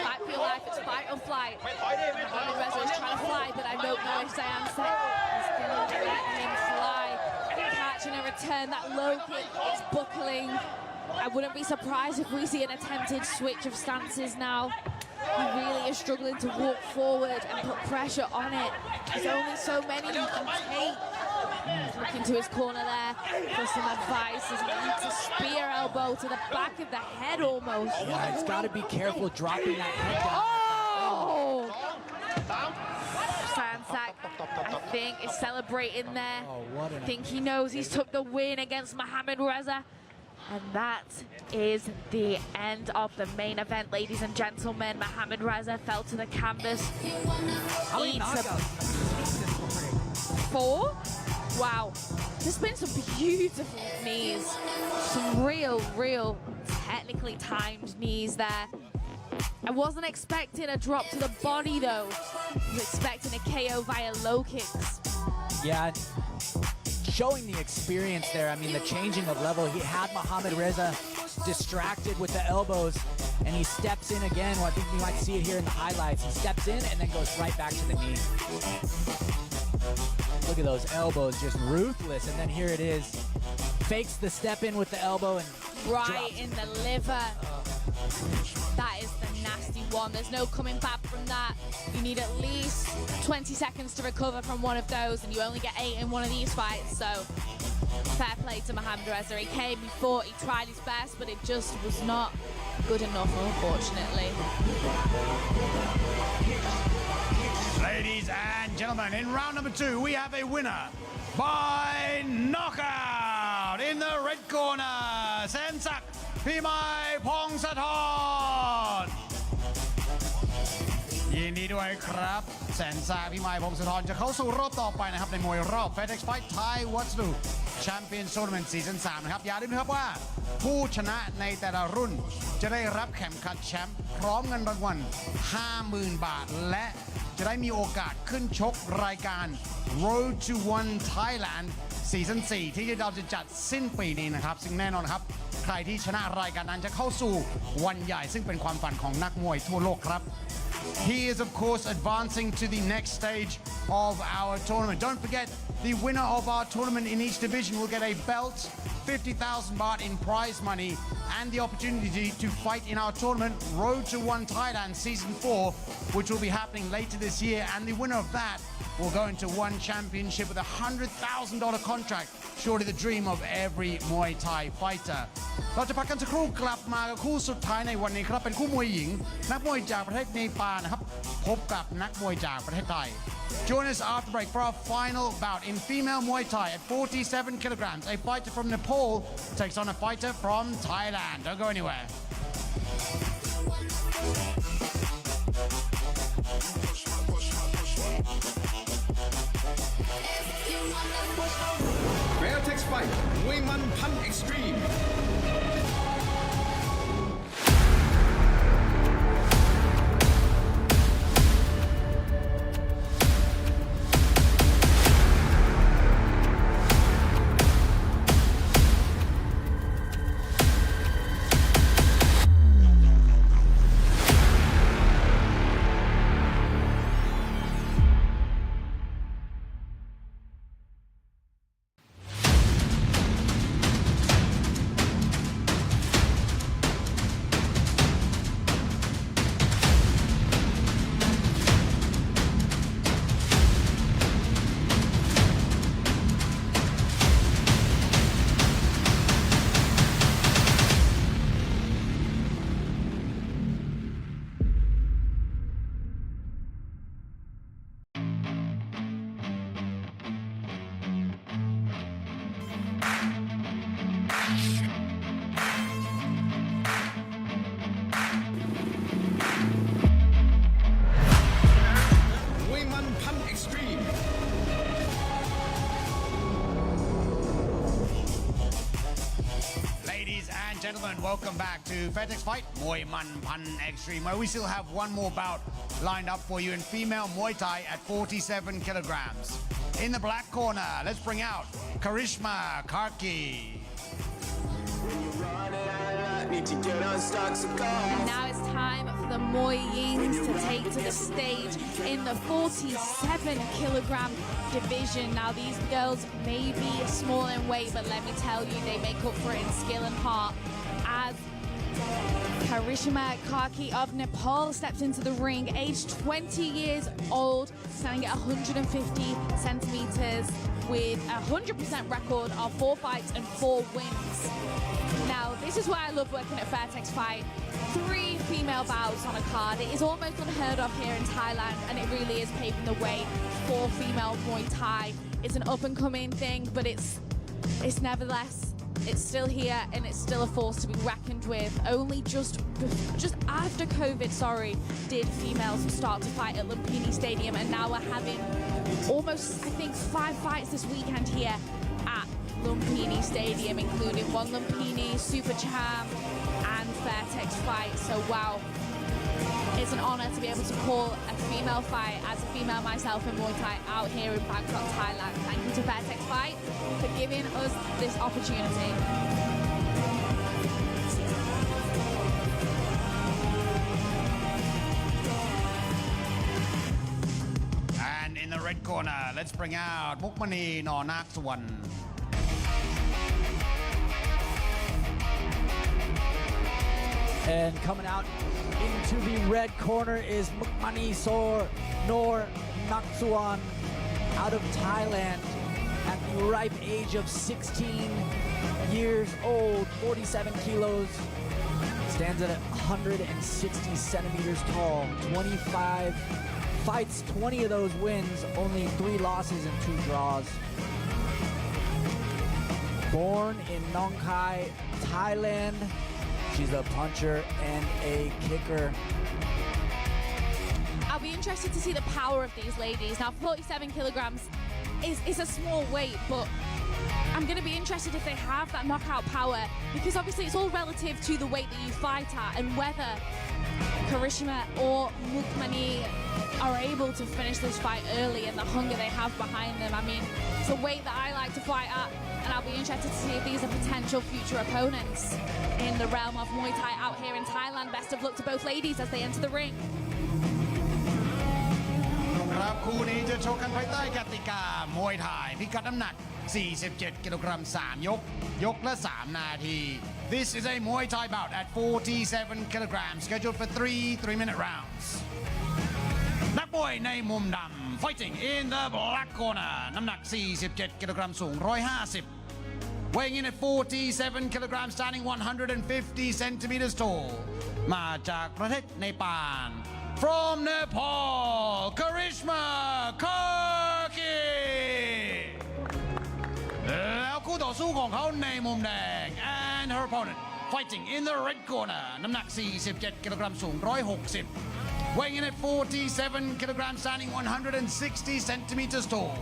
Fight for your life, it's fight or flight. Mohamed Reza is trying to fly, but I don't know if Sansak is going to let him fly. Catching a return, that low kick is buckling. I wouldn't be surprised if we see an attempted switch of stances now. He really is struggling to walk forward and put pressure on it. There's only so many you can take. Looking to his corner there for some advice as he eats a spear elbow to the back of the head almost. Yeah, he's got to be careful dropping that head down. Oh! Sansak, I think, is celebrating there. I think he knows he's took the win against Mohamed Reza. And that is the end of the main event, ladies and gentlemen. Mohamed Reza fell to the canvas. How many knockouts? 4? Wow. There's been some beautiful knees. Some real technically timed knees there. I wasn't expecting a drop to the body though. I was expecting a KO via low kicks. Yeah, showing the experience there. I mean, the changing of level. He had Mohamed Reza distracted with the elbows, and he steps in again. Well, I think you might see it here in the highlights. He steps in and then goes right back to the knee. Look at those elbows, just ruthless. And then here it is. Fakes the step in with the elbow and right drops. in the liver. That is the nasty one. There's no coming back from that. You need at least 20 seconds to recover from one of those, and you only get 8 in one of these fights. So fair play to Mohamed Reza. He came, he fought, he tried his best, but it just was not good enough, unfortunately. Ladies and gentlemen, in round number 2, we have a winner by knockout in the red corner, Sansak Pimai Pongsathorn. ยินดีด้วยครับ แสนซากพิมายพงศธรจะเข้าสู่รอบต่อไปนะครับในมวยรอบ Fairtex Fight Thai What's New Champion Tournament Season 3 นะครับอย่าลืมนะครับว่าผู้ชนะในแต่ละรุ่นจะได้รับเข็มขัดแชมป์พร้อมเงินรางวัล 50,000 บาทและจะได้มีโอกาสขึ้นชกรายการ Road to One Thailand Season 4 ที่เราจะจัดสิ้นปีนี้นะครับซึ่งแน่นอนครับใครที่ชนะรายการนั้นจะเข้าสู่วันใหญ่ซึ่งเป็นความฝันของนักมวยทั่วโลกครับHe is, of course, advancing to the next stage of our tournament. Don't forget, the winner of our tournament in each division will get a belt, 50,000 baht in prize money, and the opportunity to fight in our tournament, Road to One Thailand Season 4, which will be happening later this year. And the winner of that will go into one championship with a $100,000 contract. Surely the dream of every Muay Thai fighter. เราจะพักกันสักครู่กลับมากับคู่สุดท้ายในวันนี้ครับเป็นคู่มวยหญิงนักมวยจากประเทศเนปาลนะครับพบกับนักมวยจากประเทศไทย Join us after break for our final bout in female Muay Thai at 47 kilograms. A fighter from Nepal takes on a fighter from Thailand. Don't go anywhere. Fairtex Fight มวยมันพัน Extreme Gentlemen, welcome back to Fairtex Fight Muay Man Pan Extreme, where we still have one more bout lined up for you in female Muay Thai at 47 kilograms. In the black corner, let's bring out Karishma Karki. Now it's time for the Muay Yings to take to the stage in the 47 kilogram division. Now these girls may be small in weight, but let me tell you, they make up for it in skill and heart. As Karishma Karki of Nepal steps into the ring, aged 20 years old, standing at 150 centimeters with a 100% record of 4 fights and 4 wins. Now, this is why I love working at Fairtex Fight. 3 female bouts on a card. It is almost unheard of here in Thailand, and it really is paving the way for female Muay Thai. It's an up-and-coming thing, but it's nevertheless, it's still here, and it's still a force to be reckoned with. Only just after COVID, did females start to fight at Lumpinee Stadium, and now we're having almost, I think, 5 fights this weekend here at Lumpinee Stadium, including one Lumpinee, Super Cham, and Fairtex Fight. So wow, it's an honor to be able to call a female fight as a female myself in Muay Thai out here in Bangkok, Thailand. Thank you to Fairtex Fight for giving us this opportunity. And in the red corner, let's bring out Mukmani Nor Nak Suwan. And coming out into the red corner is Mukmani Nor Naksuan out of Thailand at the ripe age of 16 years old, 47 kilos, stands at 160 centimeters tall, 25 fights, 20 of those wins, only 3 losses and 2 draws. Born in Nong Khai, Thailand. She's a puncher and a kicker. I'll be interested to see the power of these ladies. Now, 47 kilograms is a small weight, but I'm going to be interested if they have that knockout power, because obviously it's all relative to the weight that you fight at, and whether Karishma or Mukmani are able to finish this fight early and the hunger they have behind them. I mean, it's a weight that I like to fight at, and I'll be interested to see if these are potential future opponents in the realm of Muay Thai out here in Thailand. Best of luck to both ladies as they enter the ring. ครับคู่นี้จะ โชว์กันภายใต้กติกามวยไทยพิกัดน้ำหนัก 47 กิโลกรัม 3 ยก ยกละ 3 นาที This is a Muay Thai bout at 47 kilograms scheduled for 3-minute rounds นักมวยในมุมดำ fighting in the black corner น้ำหนัก 47 กิโลกรัม สูง 150 weighing in at 47 kilograms standing 150 centimeters tall มาจากประเทศเนปาล from Nepal Karishma Karki แล้วคู่ต่อสู้ของเขาในมุมแดง and her opponent fighting in the red corner น้ำหนัก 47 กิโลกรัม สูง 160 weighing in at 47 kilograms standing 160 centimeters tall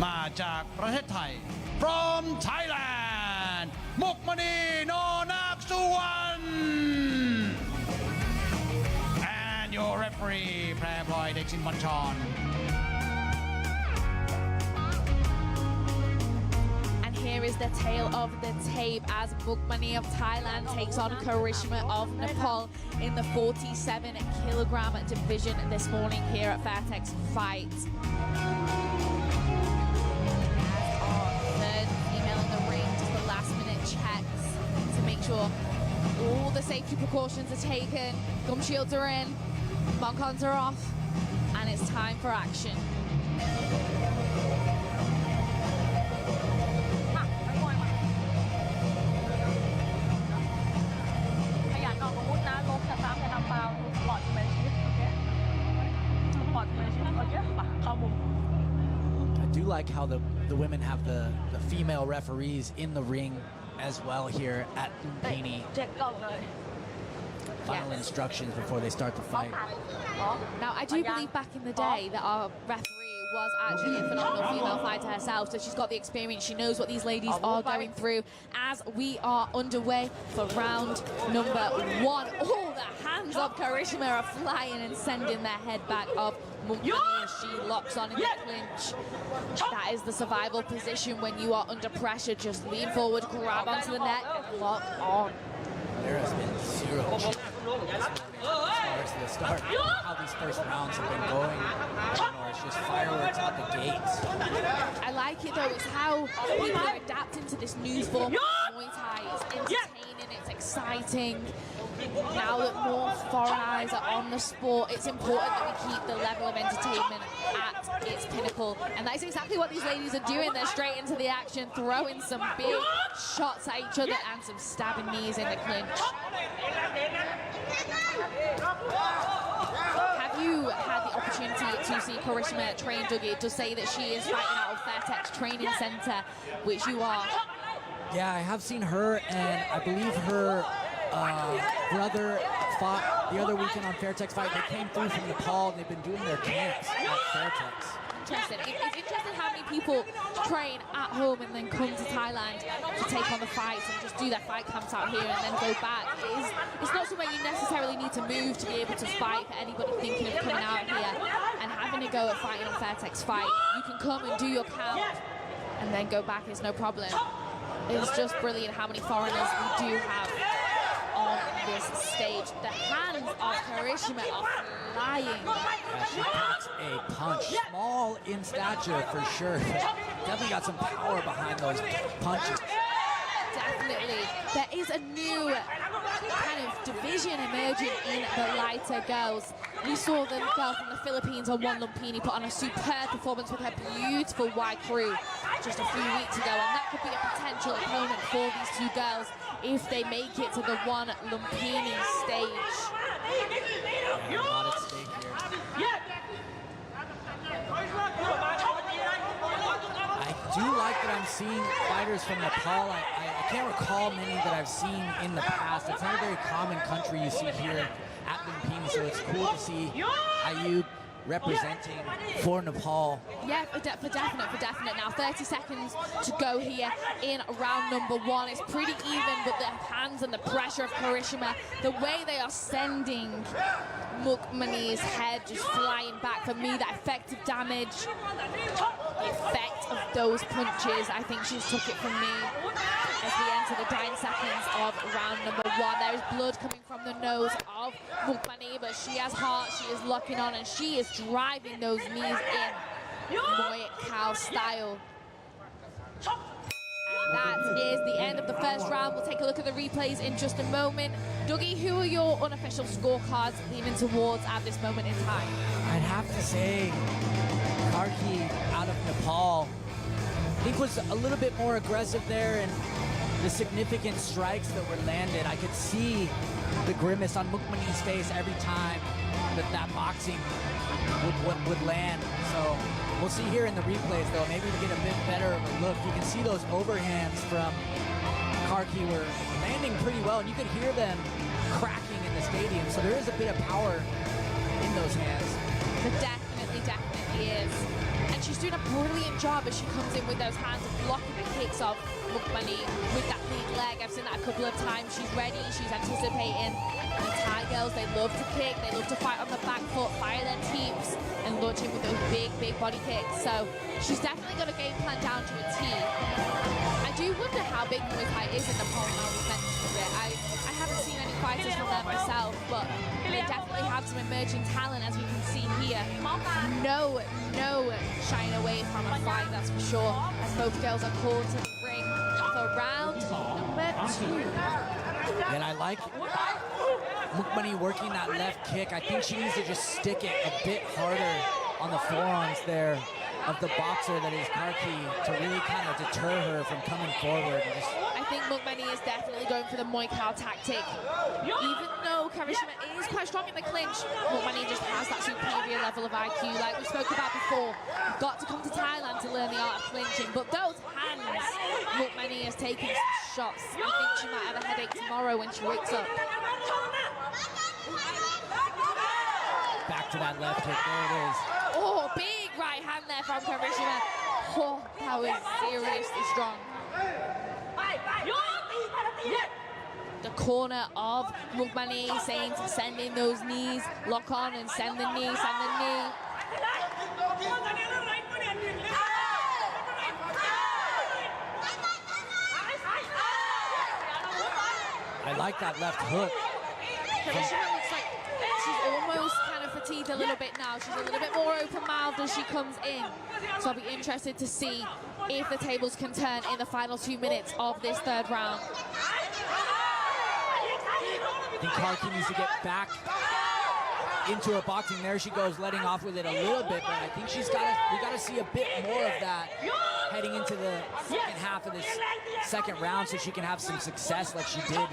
มาจากประเทศไทย from Thailand มุกมณีนอนาคสุวรรณ and your referee แพรพลอยเด็กสินบัญชร Here is the tale of the tape as Mukhmani of Thailand takes on Karishma of Nepal in the 47 kilogram division this morning here at Fairtex Fight. As our third female in the ring, just the last minute checks to make sure all the safety precautions are taken, gum shields are in, moncons are off, and it's time for action. I do like how the women have the female referees in the ring as well here at Lumpinee. Final instructions before they start the fight. Now, I do believe back in the day that our referee was actually a phenomenal female fighter herself, so she's got the experience, she knows what these ladies are going through as we are underway for round number 1. Oh, the hands of Karishma are flying and sending their head back of Mukhmani as she locks on in the clinch. That is the survival position when you are under pressure. Just lean forward, grab onto the neck, and lock on. There has been zero change as far as the start, how these first rounds have been going. It's just fireworks out the gates. I like it though, it's how people are adapting to this new form of Muay Thai. It's entertaining, it's exciting. Now that more foreign eyes are on the sport, it's important that we keep the level of entertainment at its pinnacle. And that's exactly what these ladies are doing. They're straight into the action, throwing some big shots at each other and some stabbing knees in the clinch. Have you had the opportunity to see Karishma train, Dougie, to say that she is fighting out of Fairtex Training Center, which you are? Yeah, I have seen her, and I believe her brother fought the other weekend on Fairtex Fight. They came through from Nepal, and they've been doing their camps at Fairtex. Interesting. It's interesting how many people train at home and then come to Thailand to take on the fights and just do their fight camps out here and then go back. It's not somewhere you necessarily need to move to be able to fight for anybody thinking of coming out here and having a go at fighting on Fairtex Fight. You can come and do your camp and then go back, it's no problem. It's just brilliant how many foreigners we do have on this stage. The hands of Karishma are flying. Yeah, she packs a punch. Small in stature for sure. Definitely got some power behind those punches. Definitely. There is a new kind of division emerging in the lighter girls. We saw the girl from the Philippines on One Lumpinee put on a superb performance with her beautiful white crew just a few weeks ago, and that could be a potential opponent for these two girls if they make it to the One Lumpinee stage. Yeah, a lot at stake here. I do like that I'm seeing fighters from Nepal. I can't recall many that I've seen in the past. It's not a very common country you see here at Lumpinee, so it's cool to see Ayub representing for Nepal. Yeah, for definite. Now 30 seconds to go here in round number 1. It's pretty even, but the hands and the pressure of Karishma, the way they are sending Mukhmanee's head just flying back, for me, that effective damage, the effect of those punches, I think she's took it from me as we enter the dying seconds of round number 1. There is blood coming from the nose of Mukhmanee, but she has heart, she is locking on, and she is driving those knees in. Muay Khao style. And that is the end of the first round. We'll take a look at the replays in just a moment. Dougie, who are your unofficial scorecards leaning towards at this moment in time? I'd have to say Karki out of Nepal, I think was a little bit more aggressive there, and the significant strikes that were landed, I could see the grimace on Lumpinee face every time that boxing would land. So we'll see here in the replays though, maybe we get a bit better of a look. You can see those overhands from Karki were landing pretty well, and you could hear them cracking in the stadium. So there is a bit of power in those hands. There definitely is. And she's doing a brilliant job as she comes in with those hands of blocking the kicks of Lumpinee with that lead leg. I've seen that a couple of times. She's ready, she's anticipating. And the Thai girls, they love to kick, they love to fight on the back foot, fire their teeps, and launch in with those big body kicks. So she's definitely got a game plan down to a T. I do wonder how big Muay Thai is in Nepal now we've mentioned it. I haven't seen any fighters from there myself, but they definitely have some emerging talent, as we can see here. No shying away from a fight, that's for sure, as both girls are called to the ring for round number 2. And I like Lumpinee working that left kick. I think she needs to just stick it a bit harder on the forearms there of the boxer that is Karki to really kind of deter her from coming forward. And just... I think Lumpinee is definitely going for the Muay Khao tactic. Even though Karishima is quite strong in the clinch, Lumpinee just has that superior level of IQ. Like we spoke about before, you've got to come to Thailand to learn the art of clinching. But those hands, Lumpinee has taken some shots. I think she might have a headache tomorrow when she wakes up. Back to that left kick, there it is. Oh, big right hand there from Karishima. Oh, that was seriously strong. The corner of Lumpinee saying to send in those knees, lock on and send the knee, send the knee. I like that left hook. Karishima looks like she's almost kind of fatigued a little bit now. She's a little bit more open-mouthed as she comes in. So I'll be interested to see if the tables can turn in the final 2 minutes of this third round. I think Karki needs to get back into her boxing. There she goes, letting off with it a little bit, but I think we got to see a bit more of that heading into the second half of this second round so she can have some success like she did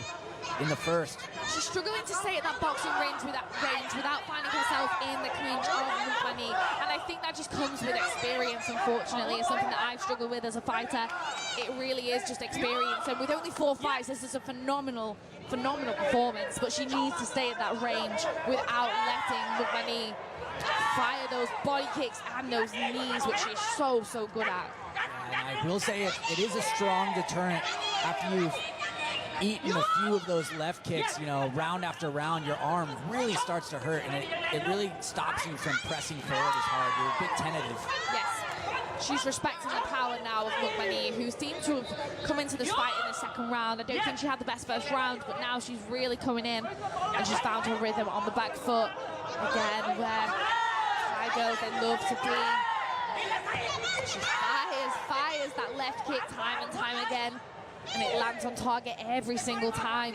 in the first. She's struggling to stay at that boxing range without finding herself in the clinch of Lumpinee. And I think that just comes with experience, unfortunately. It's something that I've struggled with as a fighter. It really is just experience. And with only 4 fights, this is a phenomenal performance. But she needs to stay at that range without letting Lumpinee fire those body kicks and those knees, which she's so good at. And I will say it is a strong deterrent after you've eaten a few of those left kicks, you know, round after round, your arm really starts to hurt, and it really stops you from pressing forward as hard. You're a bit tentative. Yes. She's respecting the power now of Lumpinee, who seemed to have come into this fight in the second round. I don't think she had the best first round, but now she's really coming in, and she's found her rhythm on the back foot. Again, where Thai girls, they love to be. She fires that left kick time and time again. And it lands on target every single time.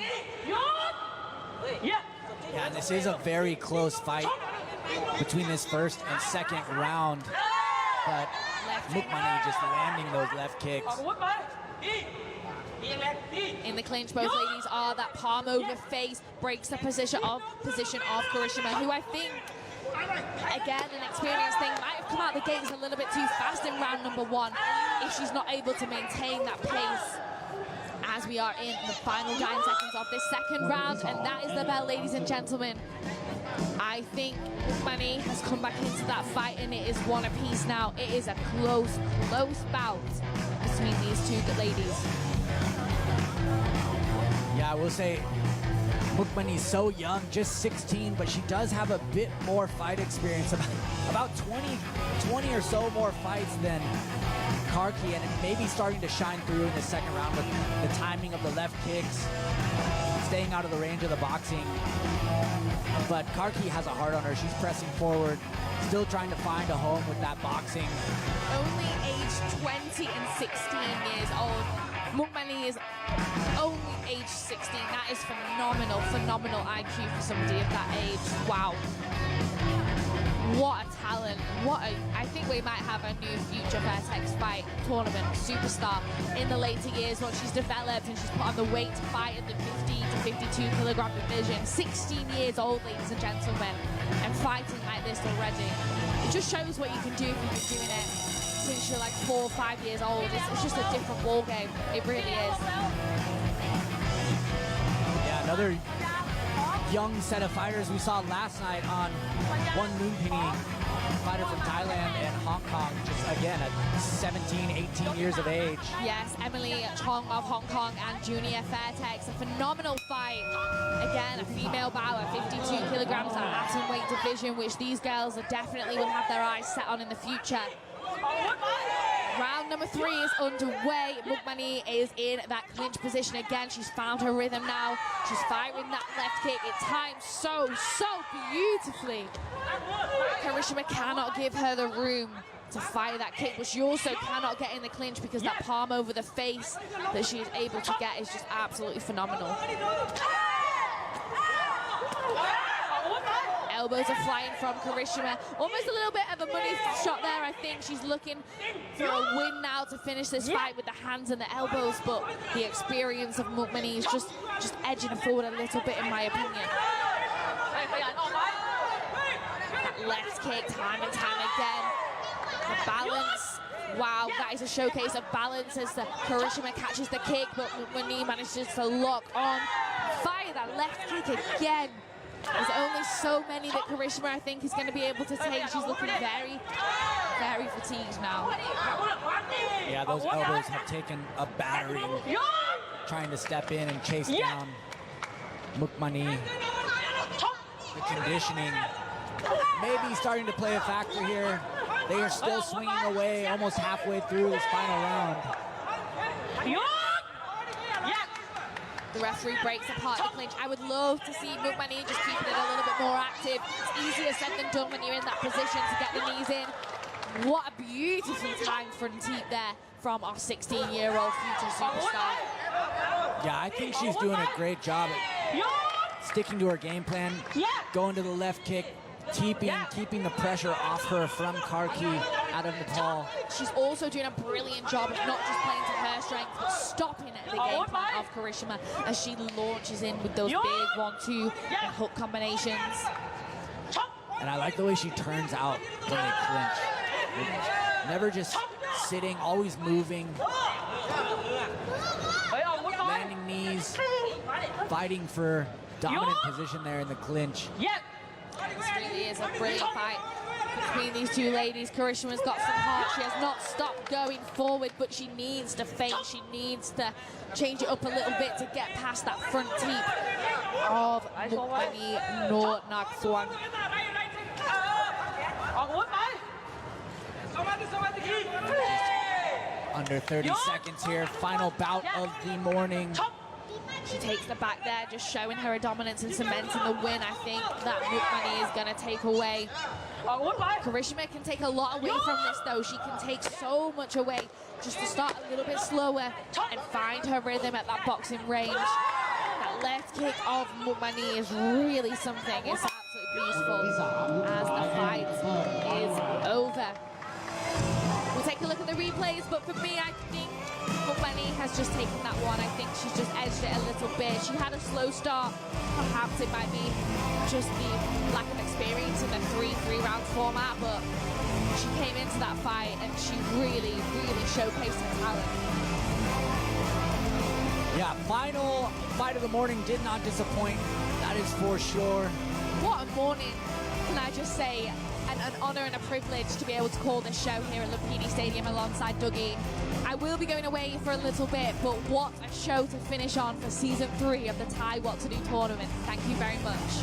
Yeah, and this is a very close fight between this first and second round. But Lumpinee just landing those left kicks. In the clinch, both ladies are that palm over face, breaks the position of Karishima, who I think, again, an experience thing, might have come out the gates a little bit too fast in round number 1 if she's not able to maintain that pace. As we are in the final 9 seconds of this second round, and that is the bell, ladies and gentlemen. I think Lumpinee has come back into that fight, and it is one apiece now. It is a close bout between these two ladies. Yeah, I will say Lumpinee is so young, just 16, but she does have a bit more fight experience, about 20 or so more fights than Karki, and it may be starting to shine through in the second round with the timing of the left kicks. It's staying out of the range of the boxing. But Karki has a heart on her. She's pressing forward, still trying to find a home with that boxing. Only aged 20 and 16 years old. Lumpinee is only age 16. That is phenomenal, phenomenal IQ for somebody of that age. Wow. What a talent. I think we might have a new future Fairtex fight tournament superstar in the later years once she's developed and she's put on the weight to fight in the 50 to 52 kilogram division. 16 years old, ladies and gentlemen, and fighting like this already. It just shows what you can do if you've been doing it since you're like 4 or 5 years old. It's just a different ball game. It really is. Yeah, another young set of fighters we saw last night on one Lumpinee fighter from Thailand and Hong Kong, just again at 17, 18 years of age. Yes, Emily Chong of Hong Kong and Junior Fairtex, a phenomenal fight. Again, a female bout at 52 kilograms at atomweight division, which these girls are definitely will have their eyes set on in the future. Round number 3 is underway. Lumpinee is in that clinch position again. She's found her rhythm now. She's firing that left kick. It times so beautifully. Karishima cannot give her the room to fire that kick, but she also cannot get in the clinch because that palm over the face that she is able to get is just absolutely phenomenal. Elbows are flying from Karishima. Almost a little bit of a money shot there, I think. She's looking for a win now to finish this fight with the hands and the elbows, but the experience of Lumpinee is just edging her forward a little bit, in my opinion. That left kick, time and time again. The balance. Wow, that is a showcase of balance as the Karishima catches the kick, but Lumpinee manages to lock on. Fire that left kick again. There's only so many that Karishima, I think, is going to be able to take. She's looking very fatigued now. Yeah, those elbows have taken a battering, trying to step in and chase down Lumpinee. The conditioning maybe starting to play a factor here. They are still swinging away almost halfway through this final round. The referee breaks apart the clinch. I would love to see Lumpinee just keeping it a little bit more active. It's easier said than done when you're in that position to get the knees in. What a beautifully timed front teep there from our 16-year-old future superstar. Yeah, I think she's doing a great job at sticking to her game plan, going to the left kick, keeping the pressure off her from Karki out of Nepal. She's also doing a brilliant job of not just playing to her strength, but stopping at the game plan of Karishima as she launches in with those big 1-2 and hook combinations. And I like the way she turns out when they clinch. Never just sitting, always moving, landing knees, fighting for dominant position there in the clinch. This really is a brilliant fight between these two ladies. Karishima's got some heart. She has not stopped going forward, but she needs to feint. She needs to change it up a little bit to get past that front teep of Lumpinee Notcheim. Under 30 seconds here, final bout of the morning. She takes the back there, just showing her dominance and cementing the win. I think that Lumpinee is going to take away. Karishima can take a lot away from this, though. She can take so much away just to start a little bit slower and find her rhythm at that boxing range. That left kick of Lumpinee is really something. It's absolutely beautiful as the fight is over. We'll take a look at the replays, but for me, I think Lumpinee has just taken that one. I think she's just edged it a little bit. She had a slow start. Perhaps it might be just the lack of experience in the three-round format, but she came into that fight and she really showcased her talent. Yeah, final fight of the morning did not disappoint. That is for sure. What a morning, can I just say. An honor and a privilege to be able to call this show here at Lumpinee Stadium alongside Dougie. I will be going away for a little bit, but what a show to finish on for season 3 of the Thai What to Do tournament. Thank you very much.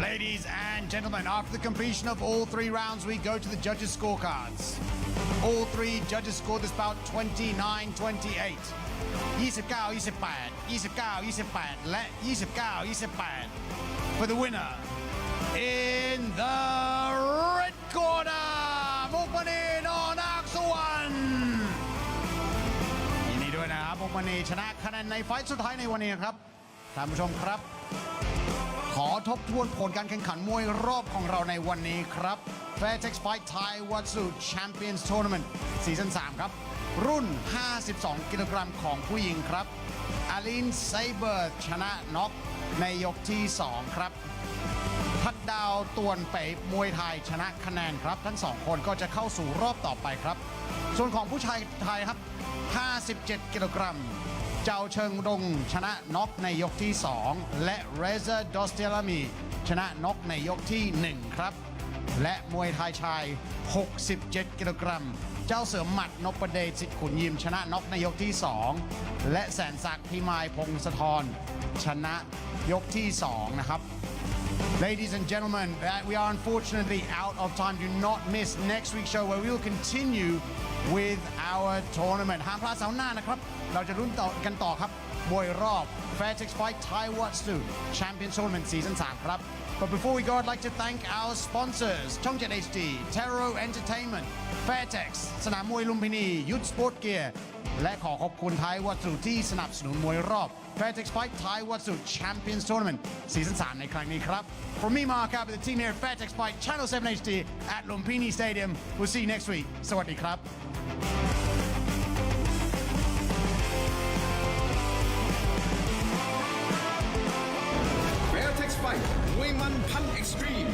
Ladies and gentlemen, after the completion of all 3 rounds, we go to the judges' scorecards. All 3 judges scored this bout 29-28. 29-28 และ 29-28 for the winner in the red corner มุกมณีนอนาคสวรรค์ยินดีด้วยนะครับมุกมณีชนะคะแนนในไฟท์สุดท้ายในวันนี้ครับท่านผู้ชมครับขอทบทวนผลการแข่งขันมวยรอบของเราในวันนี้ครับ Fairtex Fight Thai Watsu Champions Tournament ซีซั่น 3 ครับรุ่น 52 กิโลกรัมของผู้หญิงครับอาลินไซเบอร์ชนะน็อกในยกที่ 2 ครับทัดดาวตวนเป๋มวยไทยชนะคะแนนครับทั้ง 2 คนก็จะเข้าสู่รอบต่อไปครับส่วนของผู้ชายไทยครับ 57 กิโลกรัมเจ้าเชิงดงชนะน็อกในยกที่ 2 และเรเซอร์ดอสเตลามีชนะน็อกในยกที่ 1 ครับและมวยไทยชาย 67 กิโลกรัมเจ้าเสือหมัดนพเดชสิทธิ์ขุนยิมชนะน็อกในยกที่ 2 และแสนศักดิ์พิมายพงศธรชนะยกที่ 2 นะครับ Ladies and gentlemen, we are unfortunately out of time. Do not miss next week's show where we will continue with our tournament. ห้ามพลาดเสาร์หน้านะครับเราจะลุ้นต่อกันต่อครับมวยรอบ Fairtex Fight Thai Watsu Champion Tournament Season 3 ครับ But before we go, I'd like to thank our sponsors, Chong HD, Taro Entertainment, Fairtex, สนามมวยลุมพินี ยุทธสปอร์ตเกียร์ และขอขอบคุณไทยวัตสุที่สนับสนุนมวยรอบ Fairtex Fight Thai Watsu Champions Tournament Season 3 ในครั้งนี้ครับ From me, Mark, out with the team here at Fairtex Fight Channel 7 HD at Lumpinee Stadium. We'll see you next week. สวัสดีครับ Fairtex Fight มวยมันพัน Extreme